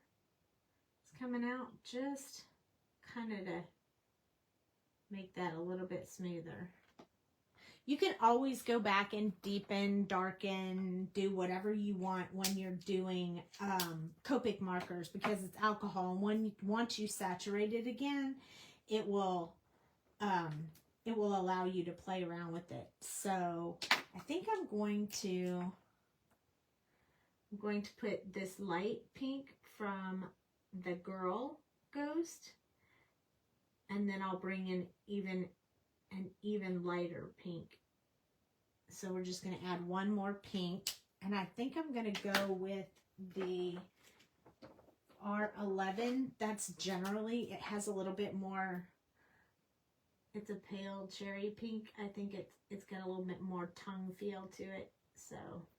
is coming out. Just kind of to make that a little bit smoother. You can always go back and deepen, darken, do whatever you want when you're doing Copic markers, because it's alcohol. And once you saturate it again, it will allow you to play around with it. So I think I'm going to put this light pink from the Girl Ghost, and then I'll bring in an even lighter pink. So we're just going to add one more pink, and I think I'm going to go with the R11. That's generally, it has a little bit more, it's a pale cherry pink. I think it's got a little bit more tongue feel to it. So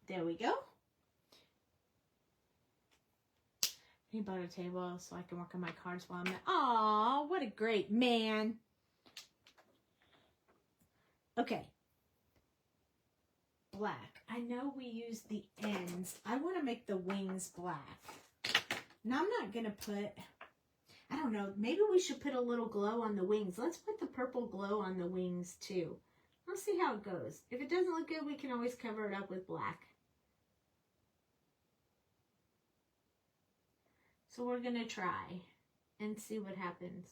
there we go. Peanut butter table so I can work on my cards while I'm at. Aw, what a great man. Okay. Black. I know we use the ends. I want to make the wings black. Now I'm not going to put, I don't know, maybe we should put a little glow on the wings. Let's put the purple glow on the wings too. Let's see how it goes. If it doesn't look good, we can always cover it up with black. So we're going to try and see what happens.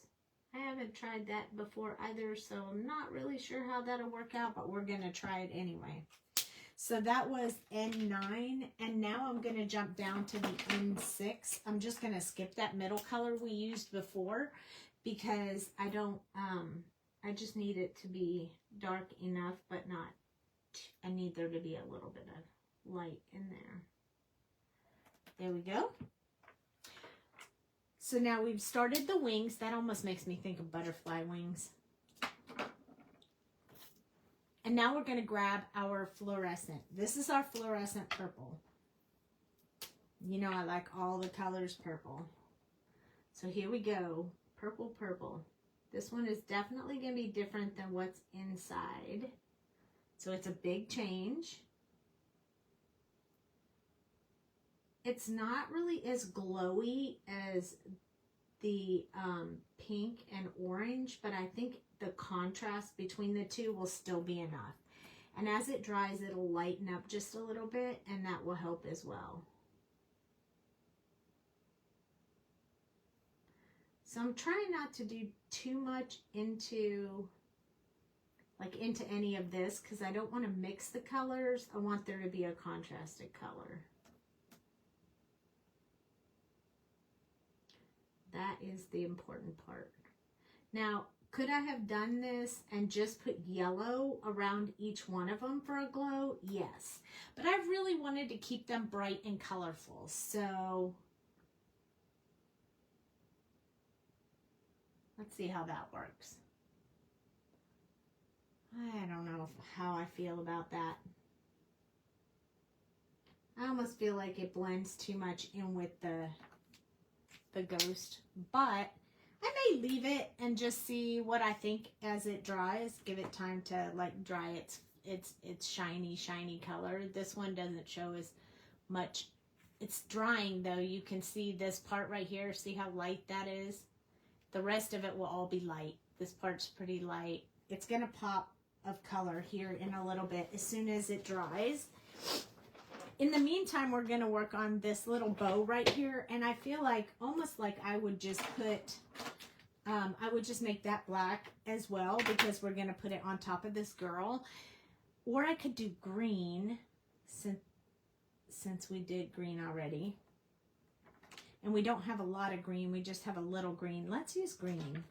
I haven't tried that before either, so I'm not really sure how that'll work out, but we're going to try it anyway. So that was N9, and now I'm going to jump down to the N6. I'm just going to skip that middle color we used before because I don't, I just need it to be dark enough, but not, I need there to be a little bit of light in there. There we go. So now we've started the wings. That almost makes me think of butterfly wings. And now we're going to grab our fluorescent. This is our fluorescent purple. You know I like all the colors purple. So here we go. Purple, purple. This one is definitely going to be different than what's inside. So it's a big change. It's not really as glowy as the pink and orange, but I think the contrast between the two will still be enough. And as it dries, it'll lighten up just a little bit, and that will help as well. So I'm trying not to do too much into any of this because I don't want to mix the colors. I want there to be a contrasted color. That is the important part. Now, could I have done this and just put yellow around each one of them for a glow? Yes. But I really wanted to keep them bright and colorful. So let's see how that works. I don't know how I feel about that. I almost feel like it blends too much in with the ghost, but I may leave it and just see what I think as it dries. Give it time to like dry its shiny color. This one doesn't show as much. It's drying though. You can see this part right here. See how light that is? The rest of it will all be light. This part's pretty light. It's gonna pop of color here in a little bit as soon as it dries. In the meantime, we're going to work on this little bow right here. And I feel like, almost like I would just put, I would just make that black as well because we're going to put it on top of this girl. Or I could do green since we did green already. And we don't have a lot of green. We just have a little green. Let's use green.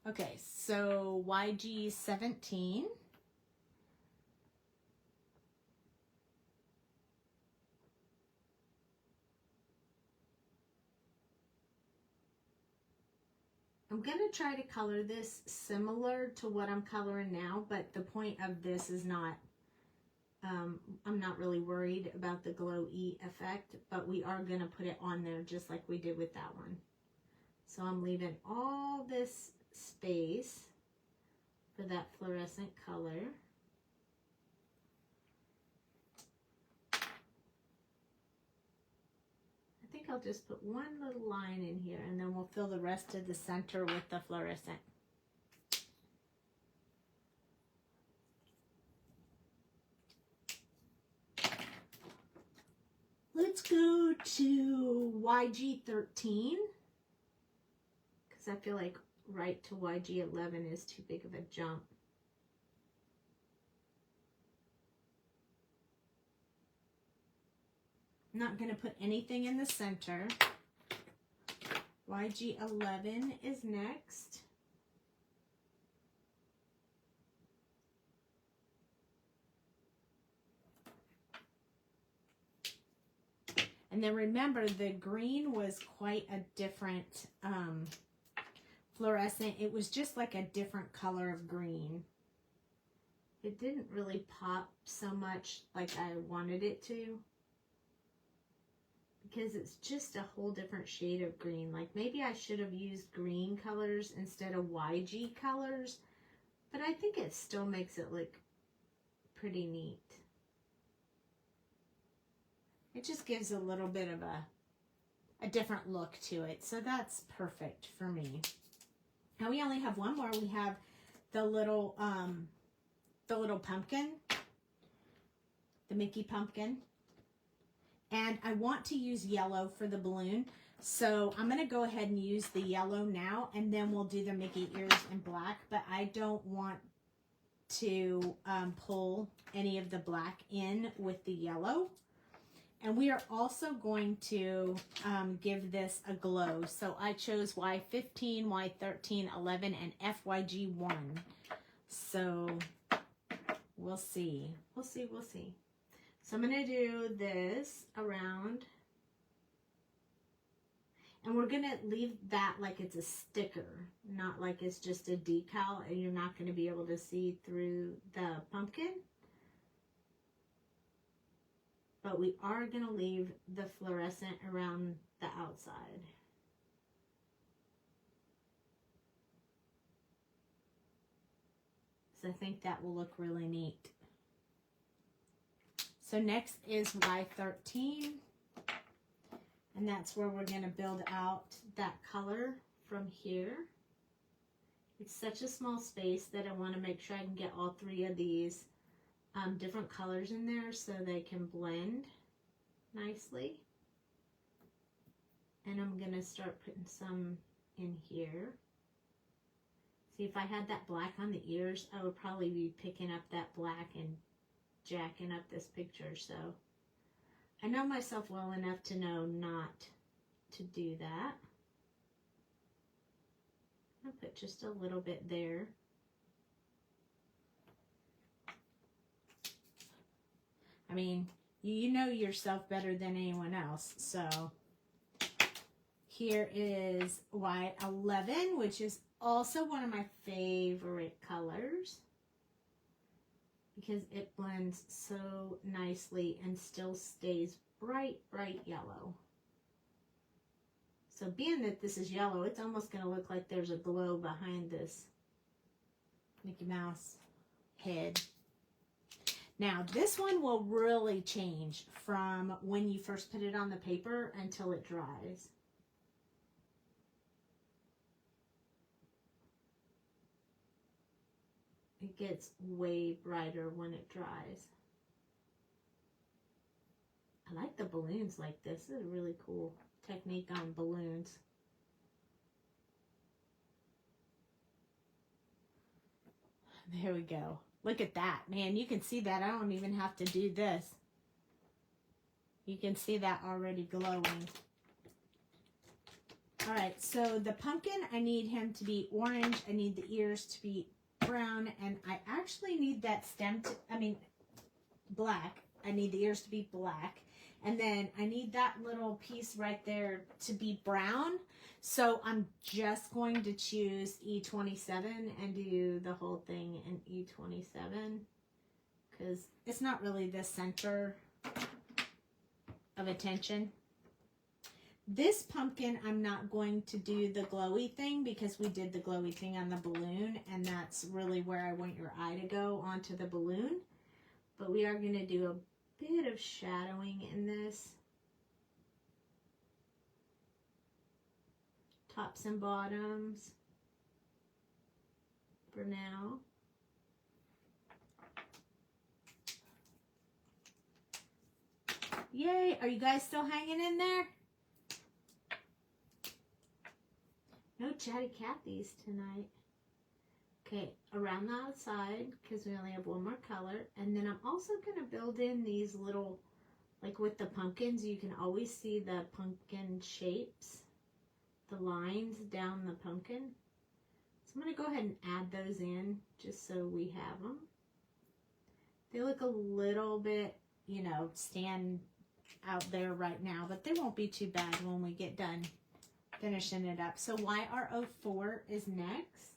Okay, so YG 17. I'm going to try to color this similar to what I'm coloring now, but the point of this is not, I'm not really worried about the glow-y effect, but we are going to put it on there just like we did with that one. So I'm leaving all this space for that fluorescent color. I'll just put one little line in here and then we'll fill the rest of the center with the fluorescent. let's go to YG13 because I feel like right to YG11 is too big of a jump. I'm not going to put anything in the center. YG11 is next. And then remember, the green was quite a different fluorescent. It was just like a different color of green. It didn't really pop so much like I wanted it to, because it's just a whole different shade of green. Like maybe I should have used green colors instead of YG colors, but I think it still makes it look pretty neat. It just gives a little bit of a different look to it. So that's perfect for me. Now we only have one more. We have the little pumpkin, the Mickey pumpkin. And I want to use yellow for the balloon. So I'm going to go ahead and use the yellow now, and then we'll do the Mickey ears in black. But I don't want to pull any of the black in with the yellow. And we are also going to give this a glow. So I chose Y15, Y13, 11, and FYG1. So we'll see. We'll see. We'll see. So I'm going to do this around. And we're going to leave that like it's a sticker, not like it's just a decal and you're not going to be able to see through the pumpkin. But we are going to leave the fluorescent around the outside. So I think that will look really neat. So next is Y13. And that's where we're going to build out that color from here. It's such a small space that I want to make sure I can get all three of these different colors in there so they can blend nicely. And I'm going to start putting some in here. See, if I had that black on the ears, I would probably be picking up that black and jacking up this picture. So I know myself well enough to know not to do that. I'll put just a little bit there. I mean, you know yourself better than anyone else. So here is Y11, which is also one of my favorite colors because it blends so nicely and still stays bright, bright yellow. So being that this is yellow, it's almost going to look like there's a glow behind this Mickey Mouse head. Now, this one will really change from when you first put it on the paper until it dries. It gets way brighter when it dries. I like the balloons like this. This is a really cool technique on balloons. There we go. Look at that, man. You can see that. I don't even have to do this. You can see that already glowing. All right, so the pumpkin, I need him to be orange. I need the ears to be brown, and I actually need that stem to, black. I need the ears to be black. And then I need that little piece right there to be brown. So I'm just going to choose E27 and do the whole thing in E27 because it's not really the center of attention. This pumpkin, I'm not going to do the glowy thing because we did the glowy thing on the balloon, and that's really where I want your eye to go, onto the balloon. But we are going to do a bit of shadowing in this. Tops and bottoms for now. Yay! Are you guys still hanging in there? No chatty Cathy's tonight. Okay, around the outside, because we only have one more color. And then I'm also going to build in these little, like with the pumpkins, you can always see the pumpkin shapes, the lines down the pumpkin. So I'm going to go ahead and add those in just so we have them. They look a little bit, you know, stand out there right now, but they won't be too bad when we get done finishing it up. So YR04 is next.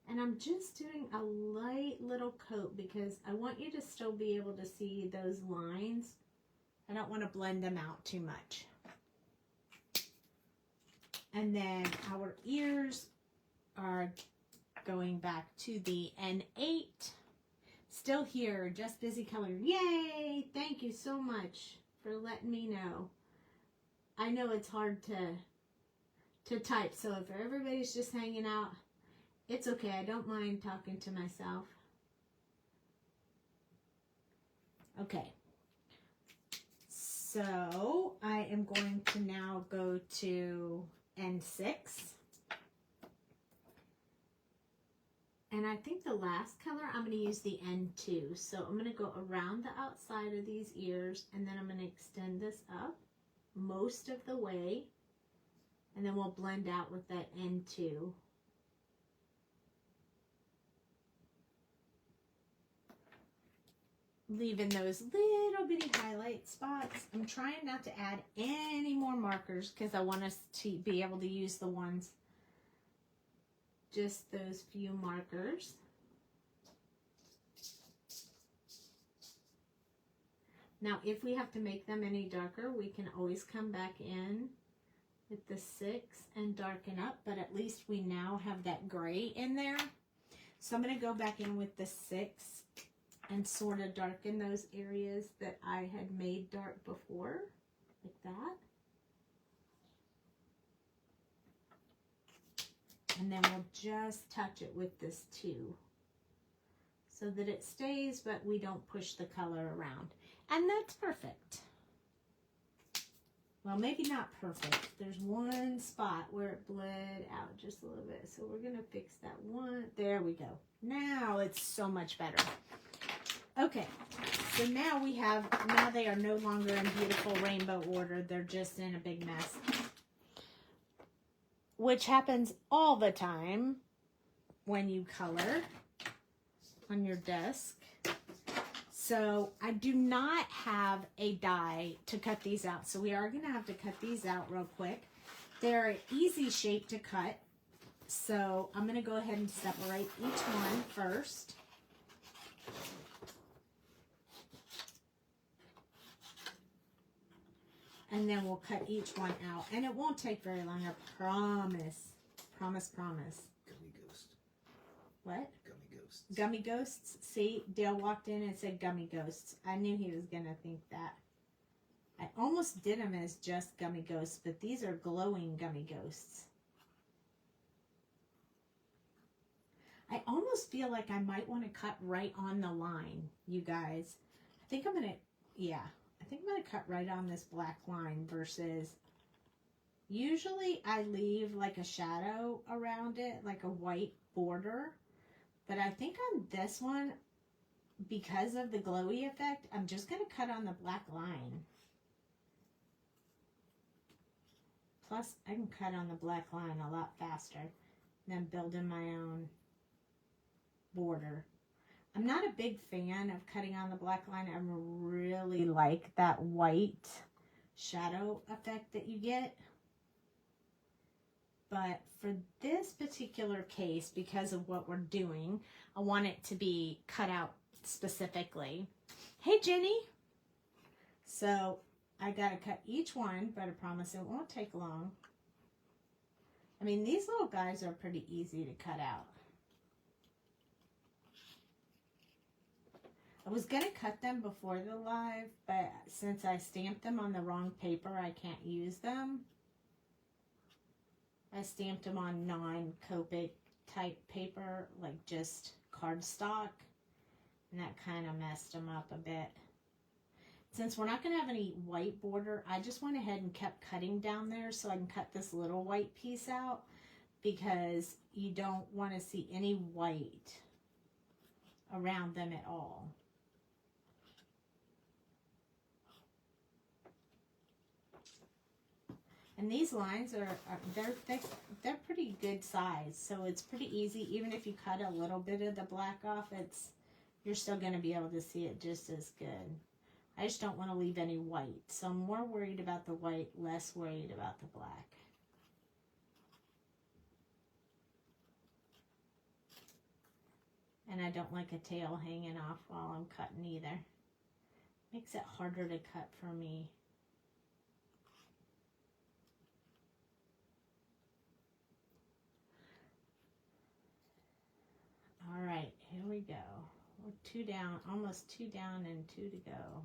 And I'm just doing a light little coat because I want you to still be able to see those lines. I don't want to blend them out too much. And then our ears are going back to the N8. Still here, just busy coloring. Yay! Thank you so much for letting me know. I know it's hard to type, so if everybody's just hanging out, it's okay. I don't mind talking to myself. Okay. So I am going to now go to N6. And I think the last color, I'm going to use the N2. So I'm going to go around the outside of these ears, and then I'm going to extend this up most of the way. And then we'll blend out with that N2. Leaving those little bitty highlight spots. I'm trying not to add any more markers because I want us to be able to use the ones, just those few markers. Now, if we have to make them any darker, we can always come back in with the 6 and darken up, but at least we now have that gray in there. So I'm going to go back in with the 6 and sort of darken those areas that I had made dark before, like that. And then we'll just touch it with this 2 so that it stays, but we don't push the color around. And that's perfect. Well, maybe not perfect. There's one spot where it bled out just a little bit. So we're going to fix that one. There we go. Now it's so much better. Okay, so now we have, now they are no longer in beautiful rainbow order. They're just in a big mess. Which happens all the time when you color on your desk. So I do not have a die to cut these out. So we are going to have to cut these out real quick. They're an easy shape to cut. So I'm going to go ahead and separate each one first. And then we'll cut each one out. And it won't take very long, I promise. Promise, promise. Gummy ghost. What? Gummy ghosts. Gummy ghosts? See, Dale walked in and said gummy ghosts. I knew he was going to think that. I almost did them as just gummy ghosts, but these are glowing gummy ghosts. I almost feel like I might want to cut right on the line, you guys. I think I'm going to, yeah. I think I'm going to cut right on this black line versus, usually I leave like a shadow around it, like a white border. But I think on this one, because of the glowy effect, I'm just going to cut on the black line. Plus, I can cut on the black line a lot faster than building my own border. I'm not a big fan of cutting on the black line. I really like that white shadow effect that you get. But for this particular case, because of what we're doing, I want it to be cut out specifically. Hey, Jenny. So I got to cut each one, but I promise it won't take long. I mean, these little guys are pretty easy to cut out. I was going to cut them before the live, but since I stamped them on the wrong paper, I can't use them. I stamped them on non-Copic type paper, like just cardstock. And that kind of messed them up a bit. Since we're not going to have any white border, I just went ahead and kept cutting down there so I can cut this little white piece out, because you don't want to see any white around them at all. And these lines they're pretty good size, so it's pretty easy. Even if you cut a little bit of the black off, you're still going to be able to see it just as good. I just don't want to leave any white, so I'm more worried about the white, less worried about the black. And I don't like a tail hanging off while I'm cutting either. Makes it harder to cut for me. All right, here we go. We're 2 down, almost 2 down and 2 to go.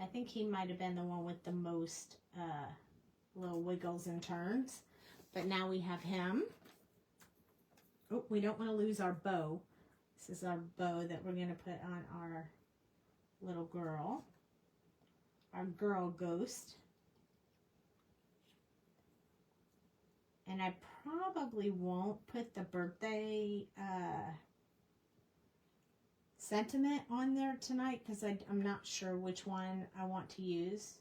I think he might have been the one with the most little wiggles and turns, but now we have him. Oh, we don't want to lose our bow. This is our bow that we're going to put on our little girl, our girl ghost. And I probably won't put the birthday sentiment on there tonight, because I'm not sure which one I want to use.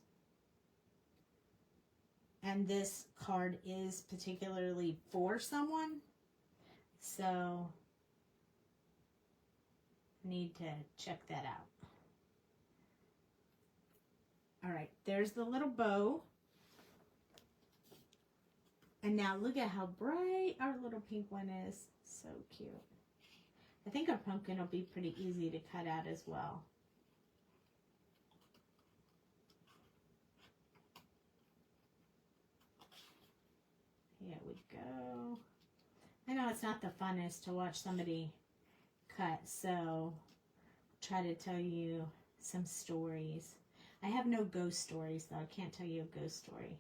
And this card is particularly for someone, so I need to check that out. All right, there's the little bow. And now look at how bright our little pink one is. So cute. I think our pumpkin will be pretty easy to cut out as well. Here we go. I know it's not the funnest to watch somebody cut, so I'll try to tell you some stories. I have no ghost stories, though. I can't tell you a ghost story.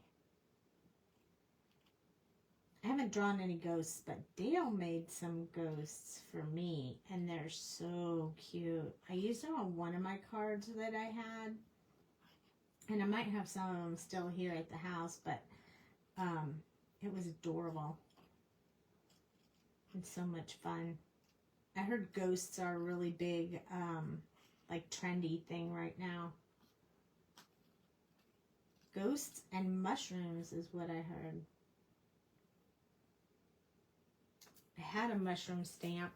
I haven't drawn any ghosts, but Dale made some ghosts for me, and they're so cute. I used them on one of my cards that I had, and I might have some of them still here at the house, but it was adorable and so much fun. I heard ghosts are a really big, like trendy thing right now. Ghosts and mushrooms is what I heard. I had a mushroom stamp.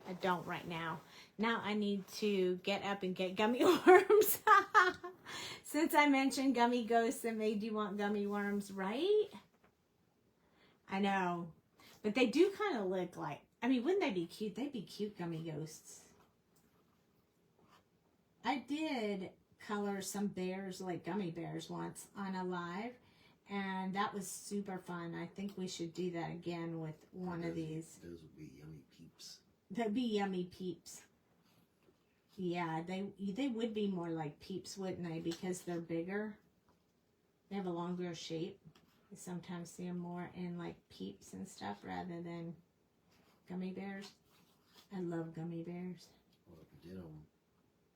I don't right now. Now I need to get up and get gummy worms. Since I mentioned gummy ghosts, it made you want gummy worms, right? I know. But they do kind of look like, I mean, wouldn't they be cute? They'd be cute gummy ghosts. I did color some bears like gummy bears once on a live, and that was super fun. I think we should do that again with one of these. Those would be yummy peeps. They'd be yummy peeps. Yeah, they would be more like peeps, wouldn't they? Because they're bigger. They have a longer shape. I sometimes see them more in like peeps and stuff rather than gummy bears. I love gummy bears. Well, if you did them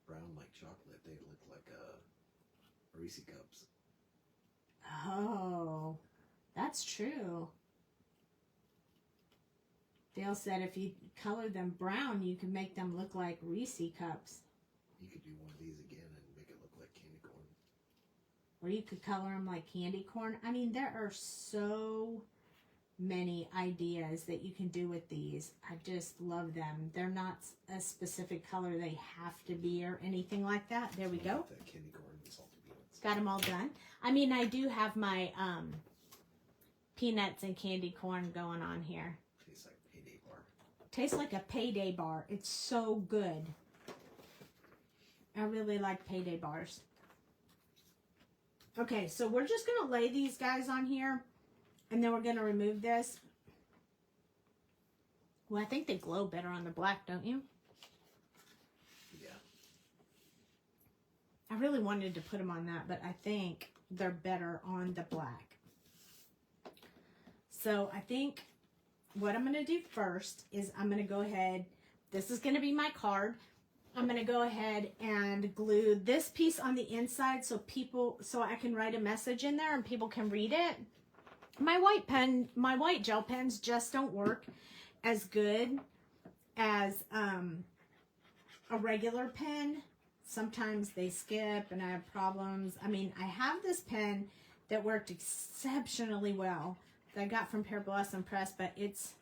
brown like chocolate, they look like Reese cups. Oh, that's true. Dale said if you color them brown, you can make them look like Reese cups. You could do one of these again and make it look like candy corn. Or you could color them like candy corn. I mean, there are so many ideas that you can do with these. I just love them. They're not a specific color they have to be or anything like that. There we go. That candy corn and salty peanuts. Got them all done. I mean, I do have my peanuts and candy corn going on here. Tastes like a payday bar. Tastes like a payday bar. It's so good. I really like payday bars. Okay, so we're just going to lay these guys on here, and then we're going to remove this. Well, I think they glow better on the black, don't you? Yeah. I really wanted to put them on that, but I think they're better on the black. So I think what I'm going to do first is I'm going to go ahead this is going to be my card. I'm going to go ahead and glue this piece on the inside so I can write a message in there and people can read it. My white gel pens just don't work as good as a regular pen. Sometimes they skip and I have problems. I mean, I have this pen that worked exceptionally well that I got from Pear Blossom Press, but it's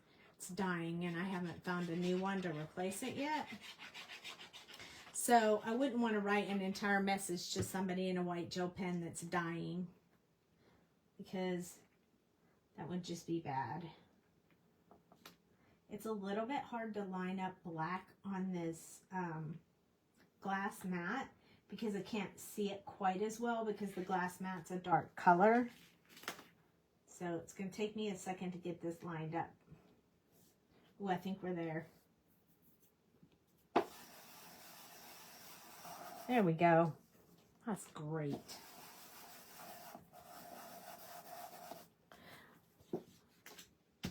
dying and I haven't found a new one to replace it yet. So I wouldn't want to write an entire message to somebody in a white gel pen that's dying, because that would just be bad. It's a little bit hard to line up black on this glass mat because I can't see it quite as well because the glass mat's a dark color. So it's going to take me a second to get this lined up. Oh, I think we're there. There we go. That's great.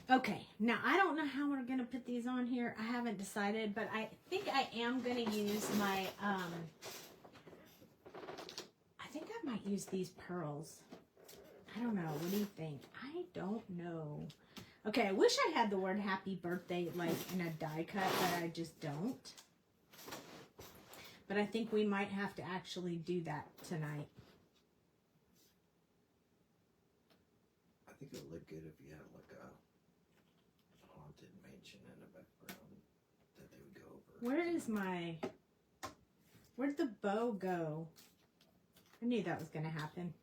Okay, now I don't know how we're going to put these on here. I haven't decided, but I think I am going to use my, I think I might use these pearls. I don't know. What do you think? I don't know. Okay, I wish I had the word happy birthday like in a die cut, but I just don't. But I think we might have to actually do that tonight. I think it would look good if you had like a haunted mansion in the background that they would go over. Where'd the bow go? I knew that was going to happen.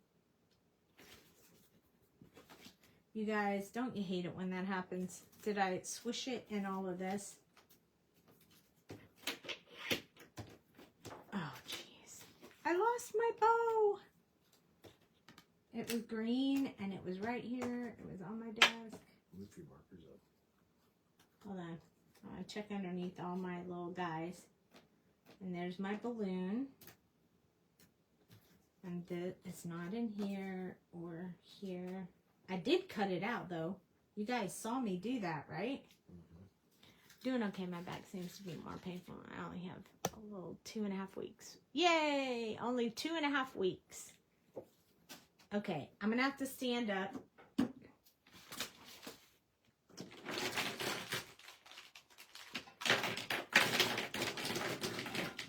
You guys, don't you hate it when that happens? Did I swish it in all of this? Oh, jeez. I lost my bow. It was green, and it was right here. It was on my desk. Move your markers up. Hold on. I check underneath all my little guys. And there's my balloon. And it's not in here or here. I did cut it out, though. You guys saw me do that, right? Mm-hmm. Doing okay. My back seems to be more painful. I only have a little 2.5 weeks. Yay! Only 2.5 weeks. Okay, I'm going to have to stand up.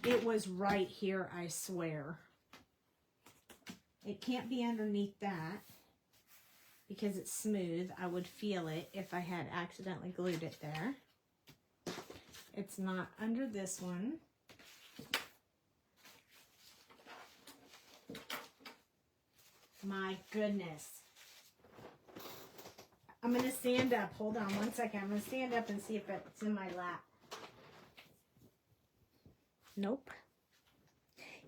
It was right here, I swear. It can't be underneath that because it's smooth. I would feel it if I had accidentally glued it there. It's not under this one. My goodness. I'm going to stand up. Hold on one second. I'm going to stand up and see if it's in my lap. Nope.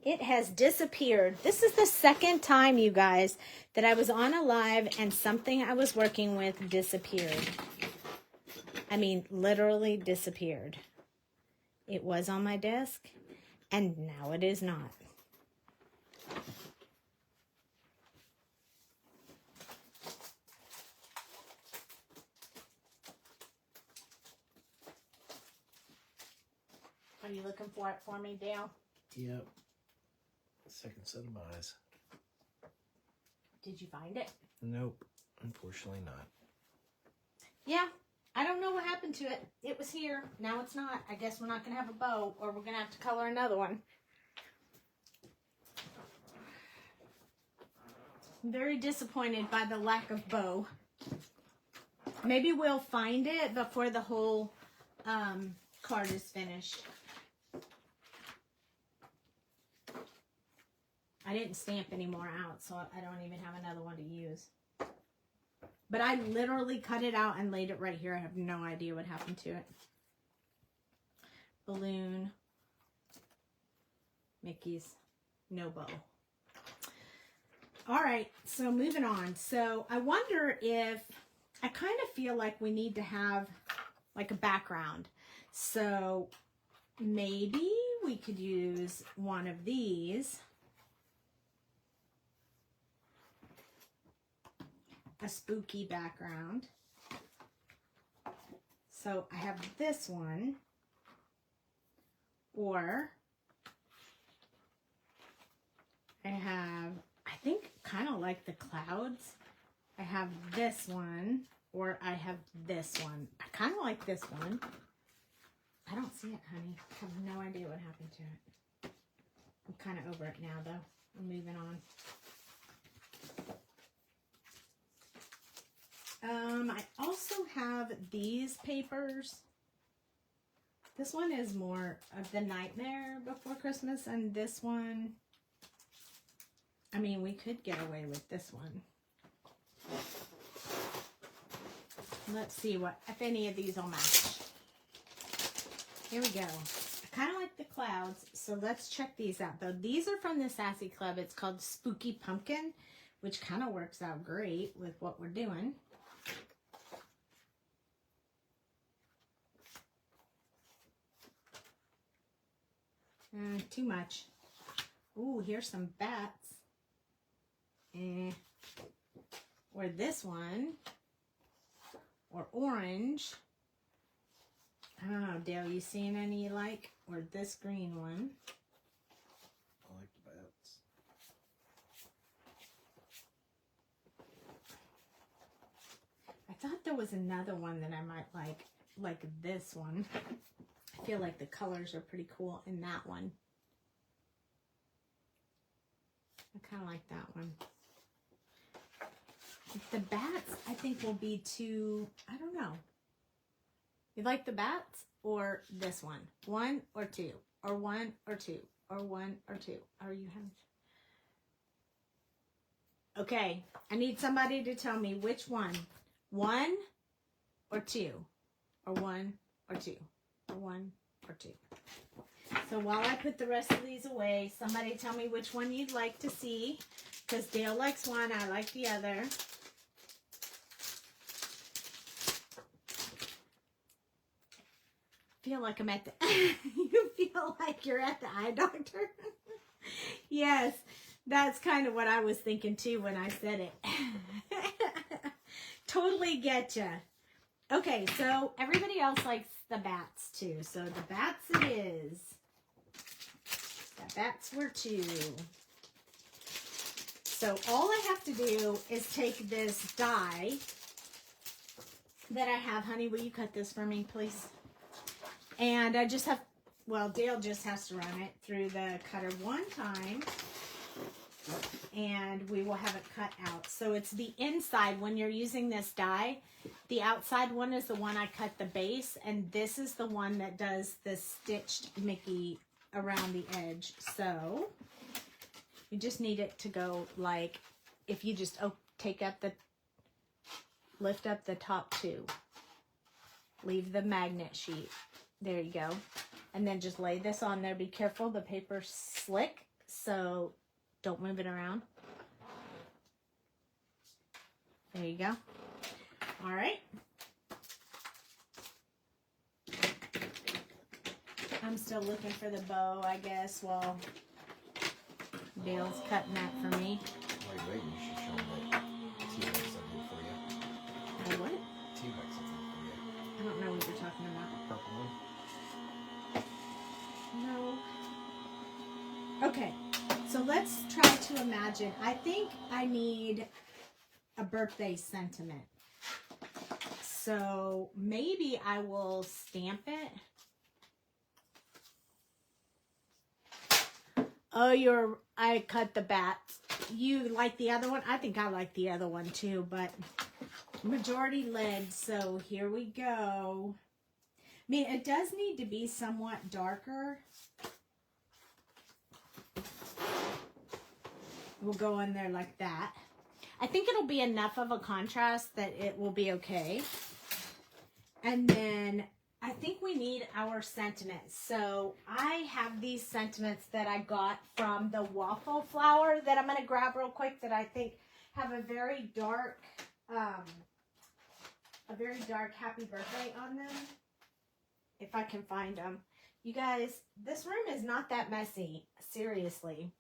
It has disappeared. This is the second time, you guys, that I was on a live and something I was working with disappeared. I mean, literally disappeared. It was on my desk, and now it is not. Are you looking for it for me, Dale? Yep. Second set of eyes. Did you find it? Nope. Unfortunately not. Yeah. I don't know what happened to it. It was here. Now it's not. I guess we're not going to have a bow, or we're going to have to color another one. I'm very disappointed by the lack of bow. Maybe we'll find it before the whole card is finished. I didn't stamp any more out, so I don't even have another one to use. But I literally cut it out and laid it right here. I have no idea what happened to it. Balloon. Mickey's. No bow. All right, so moving on. So I wonder if, I kind of feel like we need to have like a background. So maybe we could use one of these. A spooky background. So I have this one. Or I have, I think, kind of like the clouds. I have this one, or I have this one. I kind of like this one. I don't see it, honey. I have no idea what happened to it. I'm kind of over it now, though. I'm moving on. I also have these papers. This one is more of the Nightmare Before Christmas, and this one, I mean, we could get away with this one. Let's see if any of these will match. Here we go. I kind of like the clouds, so let's check these out, though. These are from the Sassy Club. It's called Spooky Pumpkin, which kind of works out great with what we're doing. Too much. Ooh, here's some bats. Or this one. Or orange. I don't know, Dale, you seeing any you like? Or this green one. I like the bats. I thought there was another one that I might like this one. I feel like the colors are pretty cool in that one. I kind of like that one. The bats, I think, will be too, I don't know. You like the bats or this one? One or two? Or one or two? Or one or two? Are you having... Okay, I need somebody to tell me which one. One or two? Or one or two? Or one or two? So while I put the rest of these away, somebody tell me which one you'd like to see. Because Dale likes one, I like the other. Feel like I'm at the... You feel like you're at the eye doctor? Yes, that's kind of what I was thinking too when I said it. Totally getcha. Okay, so everybody else likes the bats too. So the bats it is. The bats were two. So all I have to do is take this die that I have. Honey, will you cut this for me, please? And I just have, well, Dale just has to run it through the cutter one time. And we will have it cut out. So it's the inside. When you're using this die, the outside one is the one I cut the base. And this is the one that does the stitched Mickey around the edge. So you just need it to go like, if you just lift up the top two. Leave the magnet sheet. There you go. And then just lay this on there. Be careful, the paper's slick, so don't move it around. There you go. All right. I'm still looking for the bow, I guess, while Dale's cutting that for me. While you're waiting, you should show them that T-Rex something for you. The what? T-Rex something for you. I don't know what you're talking about. Purple one. No. Okay, so let's try to imagine. I think I need a birthday sentiment. So maybe I will stamp it. Oh, I cut the bats. You like the other one? I think I like the other one too, but majority lead, so here we go. I mean, it does need to be somewhat darker. We'll go in there like that. I think it'll be enough of a contrast that it will be okay. And then I think we need our sentiments. So I have these sentiments that I got from the waffle flower that I'm going to grab real quick that I think have a very dark happy birthday on them. If I can find them. You guys, this room is not that messy. Seriously.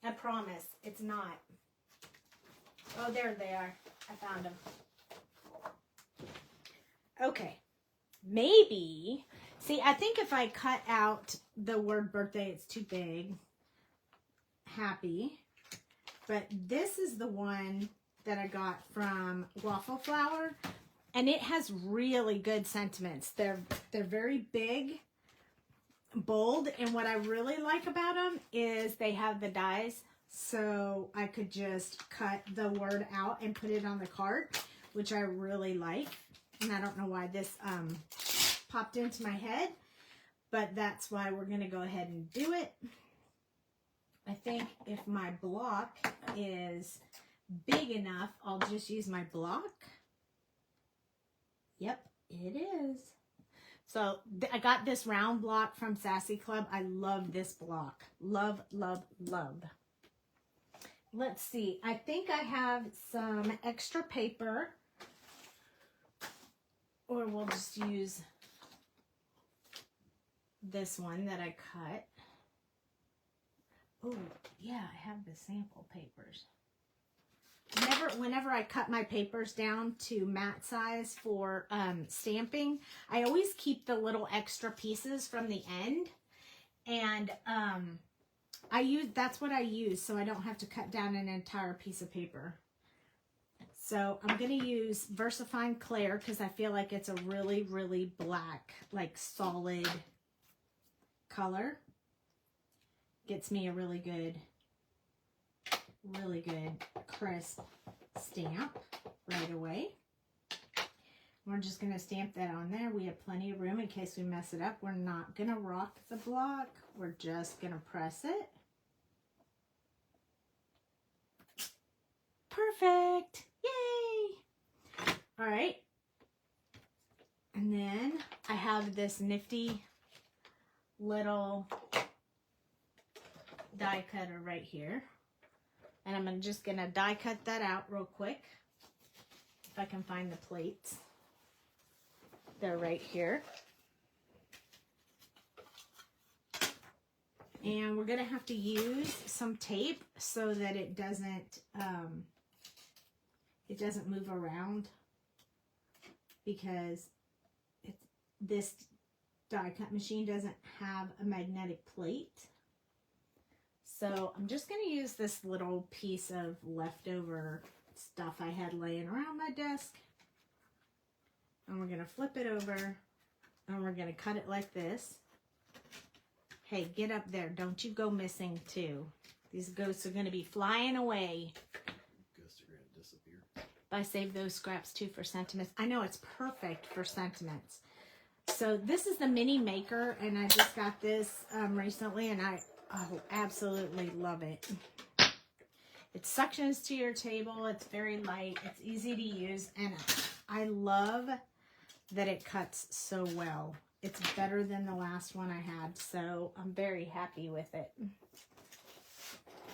I promise. It's not. Oh, there they are. I found them. Okay. Maybe See, I think if I cut out the word birthday, it's too big. Happy. But this is the one that I got from Waffle Flower. And it has really good sentiments. They're very big, bold. And what I really like about them is they have the dies. So I could just cut the word out and put it on the card, which I really like. And I don't know why this popped into my head, but that's why we're going to go ahead and do it. I think if my block is big enough, I'll just use my block. Yep, it is. So I got this round block from Sassy Club. I love this block. Love, love, love. Let's see. I think I have some extra paper, or we'll just use this one that I cut. Oh, yeah, I have the sample papers. Whenever I cut my papers down to mat size for stamping, I always keep the little extra pieces from the end. And that's what I use, so I don't have to cut down an entire piece of paper. So I'm going to use VersaFine Clair because I feel like it's a really, really black, like solid color. Gets me a really good crisp stamp right away. We're just going to stamp that on there. We have plenty of room in case we mess it up. We're not going to rock the block. We're just going to press it. Perfect. Yay! All right. And then I have this nifty little die cutter right here. And I'm just going to die cut that out real quick. If I can find the plates. They're right here. And we're going to have to use some tape so that it doesn't move around, because this die cut machine doesn't have a magnetic plate. So I'm just going to use this little piece of leftover stuff I had laying around my desk. And we're going to flip it over and we're going to cut it like this. Hey, get up there. Don't you go missing too. These ghosts are going to be flying away. Ghosts are going to disappear. I saved those scraps too for sentiments. I know it's perfect for sentiments. So this is the mini maker, and I just got this recently, and I absolutely love it. It suctions to your table. It's very light. It's easy to use, and I love that it cuts so well. It's better than the last one I had, so I'm very happy with it.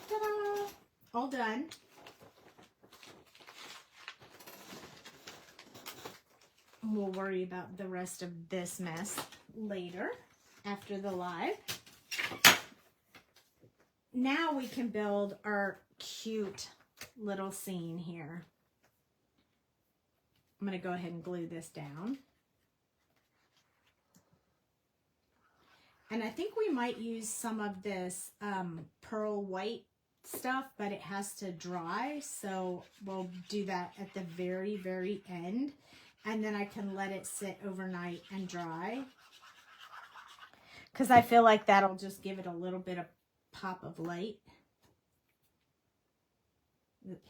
Ta-da! All done. We'll worry about the rest of this mess later, after the live. Now we can build our cute little scene here. I'm going to go ahead and glue this down. And I think we might use some of this pearl white stuff, but it has to dry. So we'll do that at the very, very end. And then I can let it sit overnight and dry. Because I feel like that'll just give it a little bit of pop of light.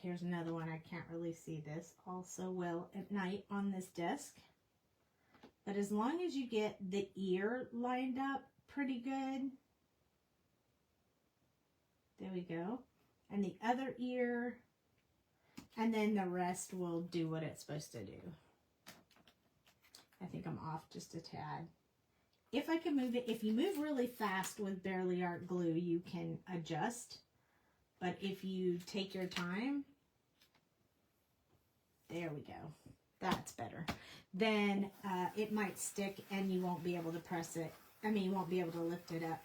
Here's another one. I can't really see this also well at night on this desk. But as long as you get the ear lined up pretty good. There we go. And the other ear. And then the rest will do what it's supposed to do. I think I'm off just a tad. If I can move it, if you move really fast with Barely Art glue, you can adjust. But if you take your time, there we go. That's better. Then it might stick and you won't be able to press it. I mean, you won't be able to lift it up.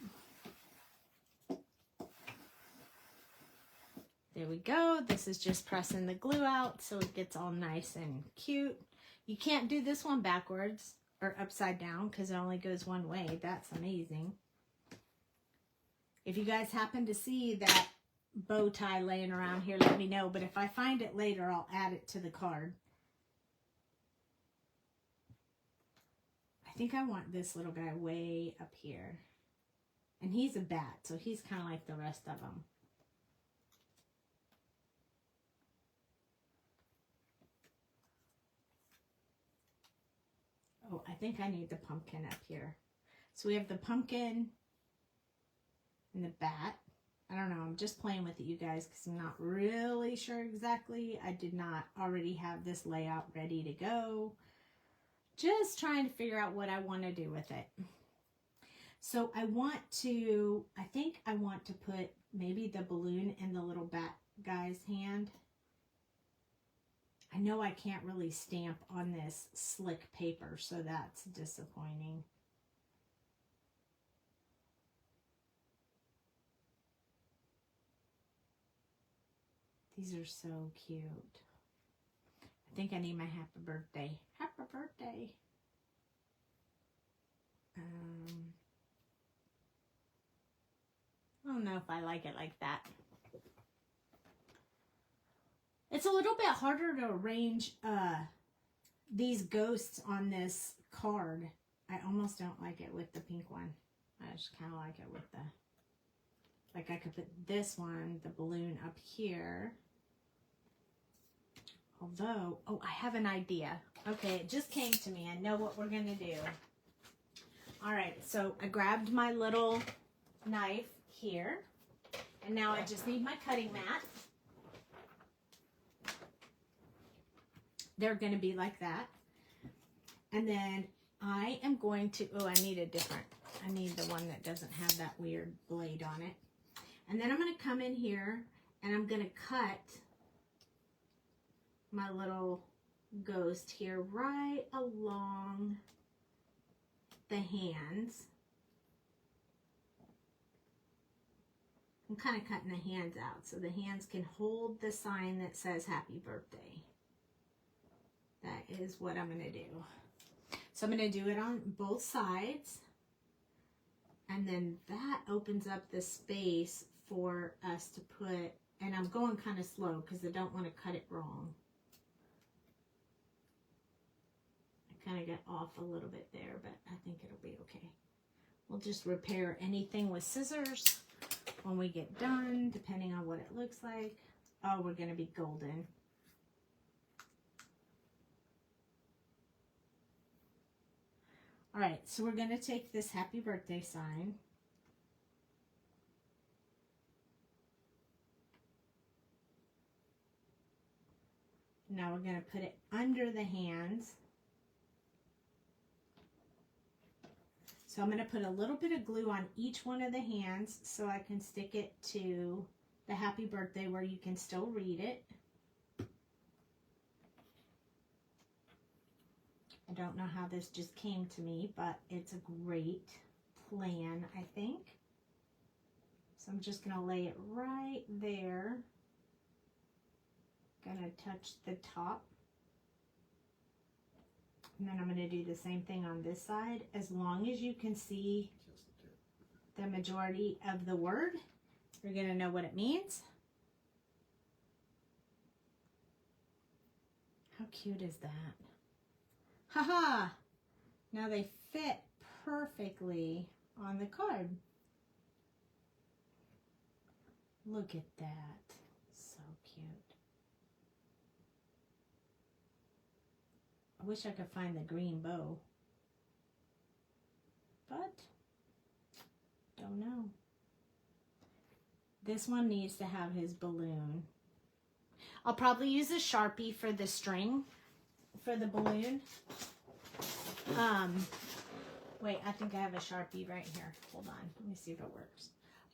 There we go. This is just pressing the glue out so it gets all nice and cute. You can't do this one backwards. or upside down because it only goes one way. That's amazing. If you guys happen to see that bow tie laying around here, let me know. But if I find it later, I'll add it to the card. I think I want this little guy way up here. And he's a bat, so he's kind of like the rest of them. Oh, I think I need the pumpkin up here. So we have the pumpkin and the bat. I don't know. I'm just playing with it, you guys, because I'm not really sure exactly. I did not already have this layout ready to go. Just trying to figure out what I want to do with it. So I think I want to put maybe the balloon in the little bat guy's hand. I know I can't really stamp on this slick paper, so that's disappointing. These are so cute. I think I need my happy birthday. Happy birthday. I don't know if I like it like that. It's a little bit harder to arrange these ghosts on this card. I almost don't like it with the pink one. I just kind of like it with the, like I could put this one, the balloon up here. Although, oh, I have an idea. Okay, it just came to me. I know what we're going to do. All right, so I grabbed my little knife here. And now I just need my cutting mat. They're going to be like that. And then I am going to, oh, I need the one that doesn't have that weird blade on it. And then I'm going to come in here and I'm going to cut my little ghost here right along the hands. I'm kind of cutting the hands out so the hands can hold the sign that says happy birthday. That is what I'm going to do. So I'm going to do it on both sides. And then that opens up the space for us to put, and I'm going kind of slow because I don't want to cut it wrong. I kind of got off a little bit there, but I think it'll be okay. We'll just repair anything with scissors when we get done, depending on what it looks like. Oh, we're going to be golden. All right, so we're going to take this happy birthday sign. Now we're going to put it under the hands. So I'm going to put a little bit of glue on each one of the hands so I can stick it to the happy birthday where you can still read it. I don't know how this just came to me, but it's a great plan, I think. So I'm just going to lay it right there. Going to touch the top. And then I'm going to do the same thing on this side. As long as you can see the majority of the word, you're going to know what it means. How cute is that? Haha! Now they fit perfectly on the card. Look at that. So cute. I wish I could find the green bow. But, don't know. This one needs to have his balloon. I'll probably use a Sharpie for the string. For the balloon. Wait, I think I have a Sharpie right here. Hold on. Let me see if it works.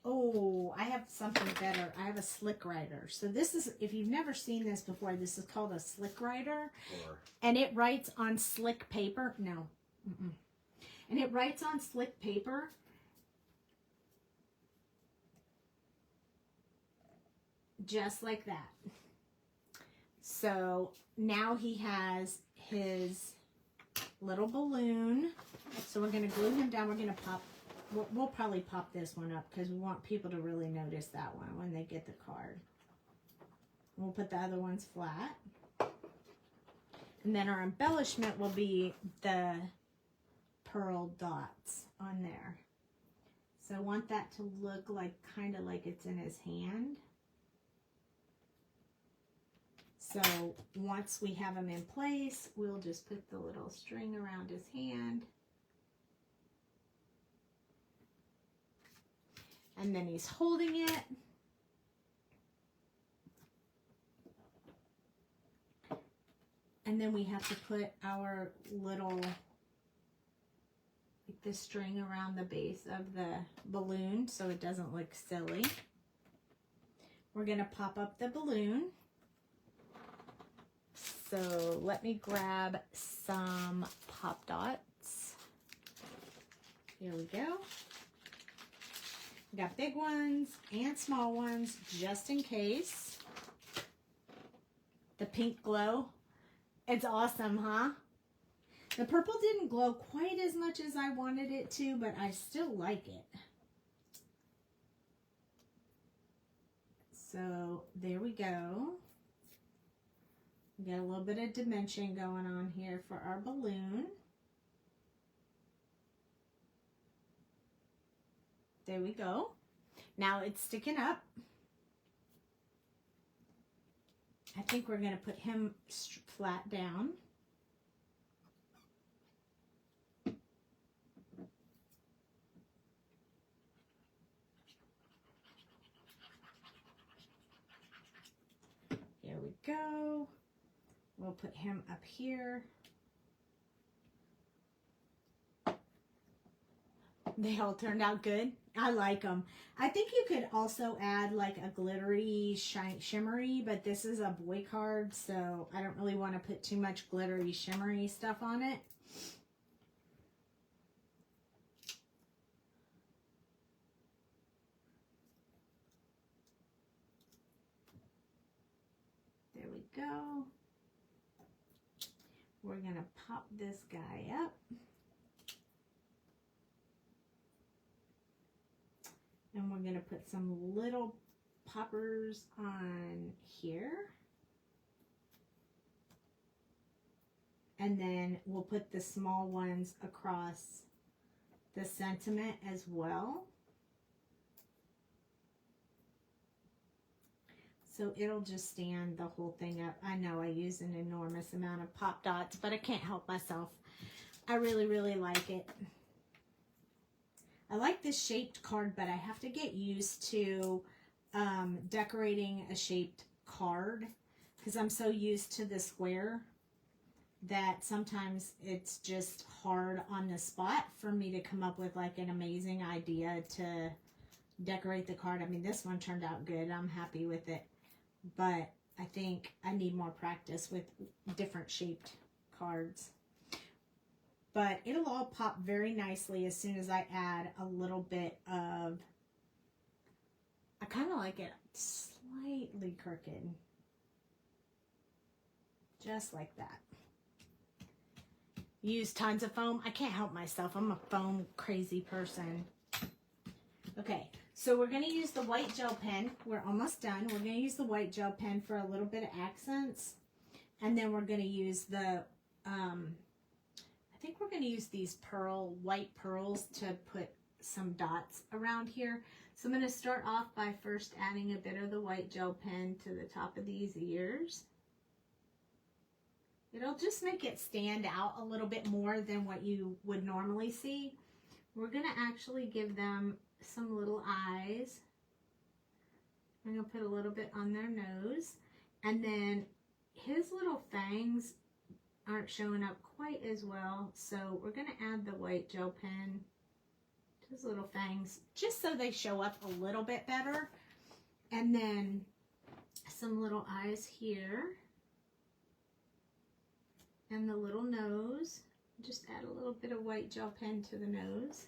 Oh, I have something better. I have a slick writer. So this is, if you've never seen this before, this is called a slick writer. And it writes on slick paper. No. And it writes on slick paper. Just like that. So now he has his little balloon. So we're going to glue him down. We're going to pop, we'll probably pop this one up because we want people to really notice that one when they get the card. We'll put the other ones flat. And then our embellishment will be the pearl dots on there. So I want that to look like, kind of like it's in his hand. So once we have him in place, we'll just put the little string around his hand. And then he's holding it. And then we have to put our little, like this string around the base of the balloon so it doesn't look silly. We're going to pop up the balloon. So let me grab some pop dots. Here we go. We got big ones and small ones just in case. The pink glow. It's awesome, huh? The purple didn't glow quite as much as I wanted it to, but I still like it. So there we go. We got a little bit of dimension going on here for our balloon. There we go. Now it's sticking up. I think we're going to put him flat down. Here we go. We'll put him up here. They all turned out good. I like them. I think you could also add like a glittery, shimmery, but this is a boy card, so I don't really want to put too much glittery, shimmery stuff on it. There we go. We're going to pop this guy up. And we're going to put some little poppers on here. And then we'll put the small ones across the sentiment as well. So it'll just stand the whole thing up. I know I use an enormous amount of pop dots, but I can't help myself. I really, really like it. I like this shaped card, but I have to get used to decorating a shaped card because I'm so used to the square that sometimes it's just hard on the spot for me to come up with like an amazing idea to decorate the card. I mean, this one turned out good. I'm happy with it, but I think I need more practice with different shaped cards. But it'll all pop very nicely as soon as I add a little bit of, I kind of like it slightly crooked. Just like that. Use tons of foam. I can't help myself. I'm a foam crazy person. Okay, so we're going to use the white gel pen. We're almost done. We're going to use the white gel pen for a little bit of accents. And then we're going to use the, I think we're going to use these white pearls to put some dots around here. So I'm going to start off by first adding a bit of the white gel pen to the top of these ears. It'll just make it stand out a little bit more than what you would normally see. We're going to actually give them some little eyes. I'm going to put a little bit on their nose. And then his little fangs aren't showing up quite as well, so we're going to add the white gel pen to his little fangs just so they show up a little bit better. And then some little eyes here and the little nose. Just add a little bit of white gel pen to the nose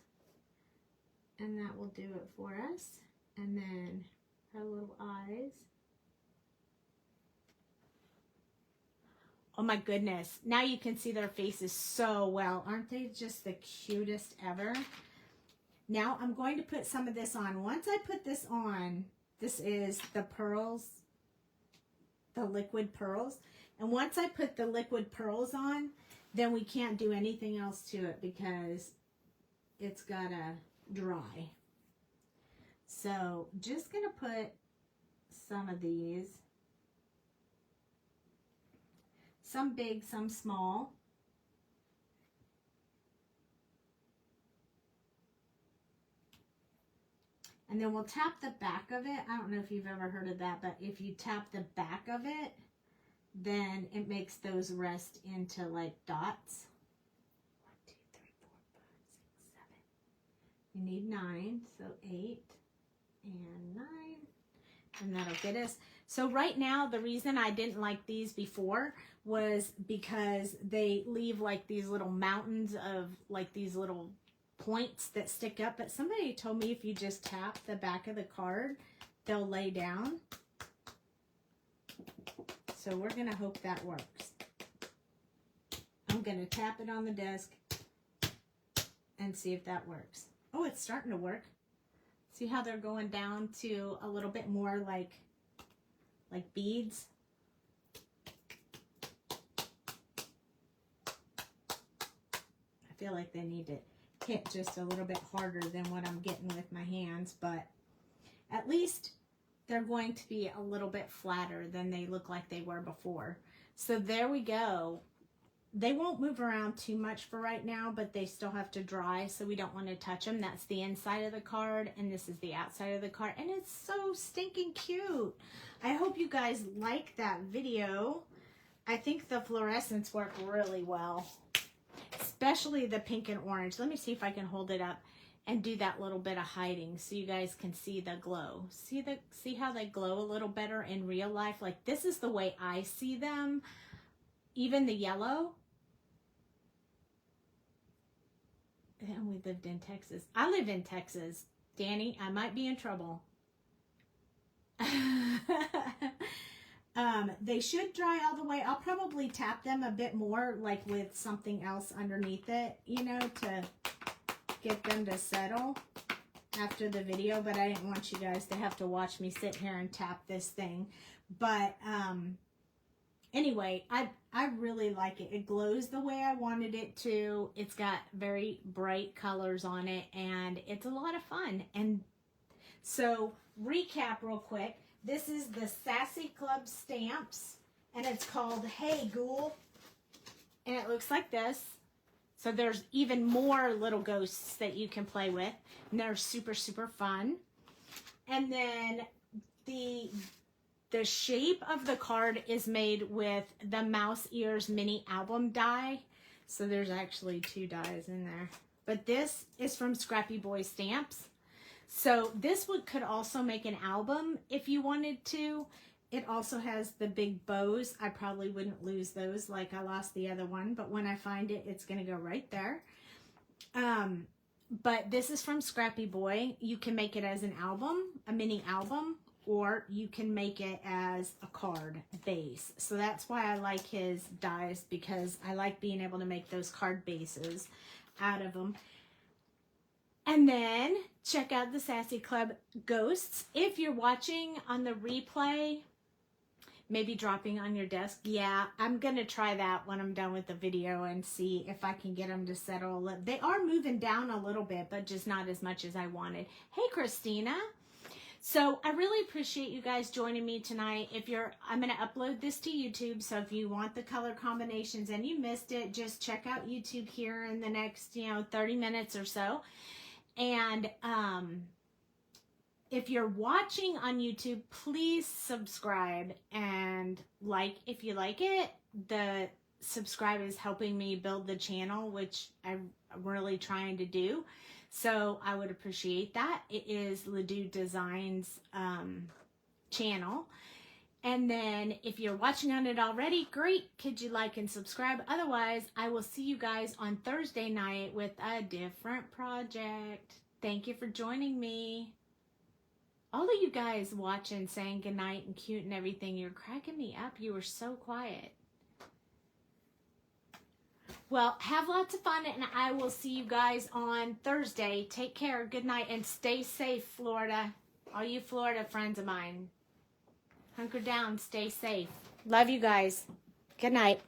and that will do it for us. And then our little eyes. Oh my goodness. Now you can see their faces so well. Aren't they just the cutest ever? Now I'm going to put some of this on. Once I put this on, this is the pearls, the liquid pearls. And once I put the liquid pearls on, then we can't do anything else to it because it's gotta dry. So just gonna put some of these. Some big, some small. And then we'll tap the back of it. I don't know if you've ever heard of that, but if you tap the back of it, then it makes those rest into like dots. 1, 2, 3, 4, 5, 6, 7. You need 9, so 8 and 9. And that'll get us. So right now, the reason I didn't like these before was because they leave like these little mountains of like these little points that stick up. But somebody told me if you just tap the back of the card, they'll lay down. So we're going to hope that works. I'm going to tap it on the desk and see if that works. Oh, it's starting to work. See how they're going down to a little bit more like beads? I feel like they need to hit just a little bit harder than what I'm getting with my hands, but at least they're going to be a little bit flatter than they look like they were before. So there we go. They won't move around too much for right now, but they still have to dry, so we don't want to touch them. That's the inside of the card, and this is the outside of the card, and it's so stinking cute. I hope you guys like that video. I think the fluorescents work really well, especially the pink and orange. Let me see if I can hold it up and do that little bit of hiding so you guys can see the glow. See how they glow a little better in real life? Like, this is the way I see them. Even the yellow. And we lived in Texas. I live in Texas. Danny, I might be in trouble. They should dry all the way. I'll probably tap them a bit more, like with something else underneath it, you know, to get them to settle after the video. But I didn't want you guys to have to watch me sit here and tap this thing. But anyway, I really like it. It glows the way I wanted it to. It's got very bright colors on it, and it's a lot of fun. And so, recap real quick. This is the Sassy Club stamps, and it's called Hey Ghoul, and it looks like this. So there's even more little ghosts that you can play with, and they're super, super fun. And then the shape of the card is made with the Mouse Ears mini album die. So there's actually 2 dies in there. But this is from Scrappy Boy Stamps. So this could also make an album if you wanted to. It also has the big bows. I probably wouldn't lose those like I lost the other one. But when I find it, it's going to go right there. But this is from Scrappy Boy. You can make it as an album, a mini album, or you can make it as a card base. So that's why I like his dies, because I like being able to make those card bases out of them. And then check out the Sassy Club Ghosts. If you're watching on the replay, maybe dropping on your desk. Yeah, I'm going to try that when I'm done with the video and see if I can get them to settle. They are moving down a little bit, but just not as much as I wanted. Hey, Christina. So I really appreciate you guys joining me tonight. I'm going to upload this to YouTube. So if you want the color combinations and you missed it, just check out YouTube here in the next, 30 minutes or so. And if you're watching on YouTube, please subscribe and like if you like it. The subscribe is helping me build the channel, which I'm really trying to do. So I would appreciate that. It is Doux Designs channel. And then if you're watching on it already, great. Could you like and subscribe? Otherwise, I will see you guys on Thursday night with a different project. Thank you for joining me. All of you guys watching, saying goodnight and cute and everything, you're cracking me up. You were so quiet. Well, have lots of fun, and I will see you guys on Thursday. Take care. Good night, and stay safe, Florida. All you Florida friends of mine. Hunker down. Stay safe. Love you guys. Good night.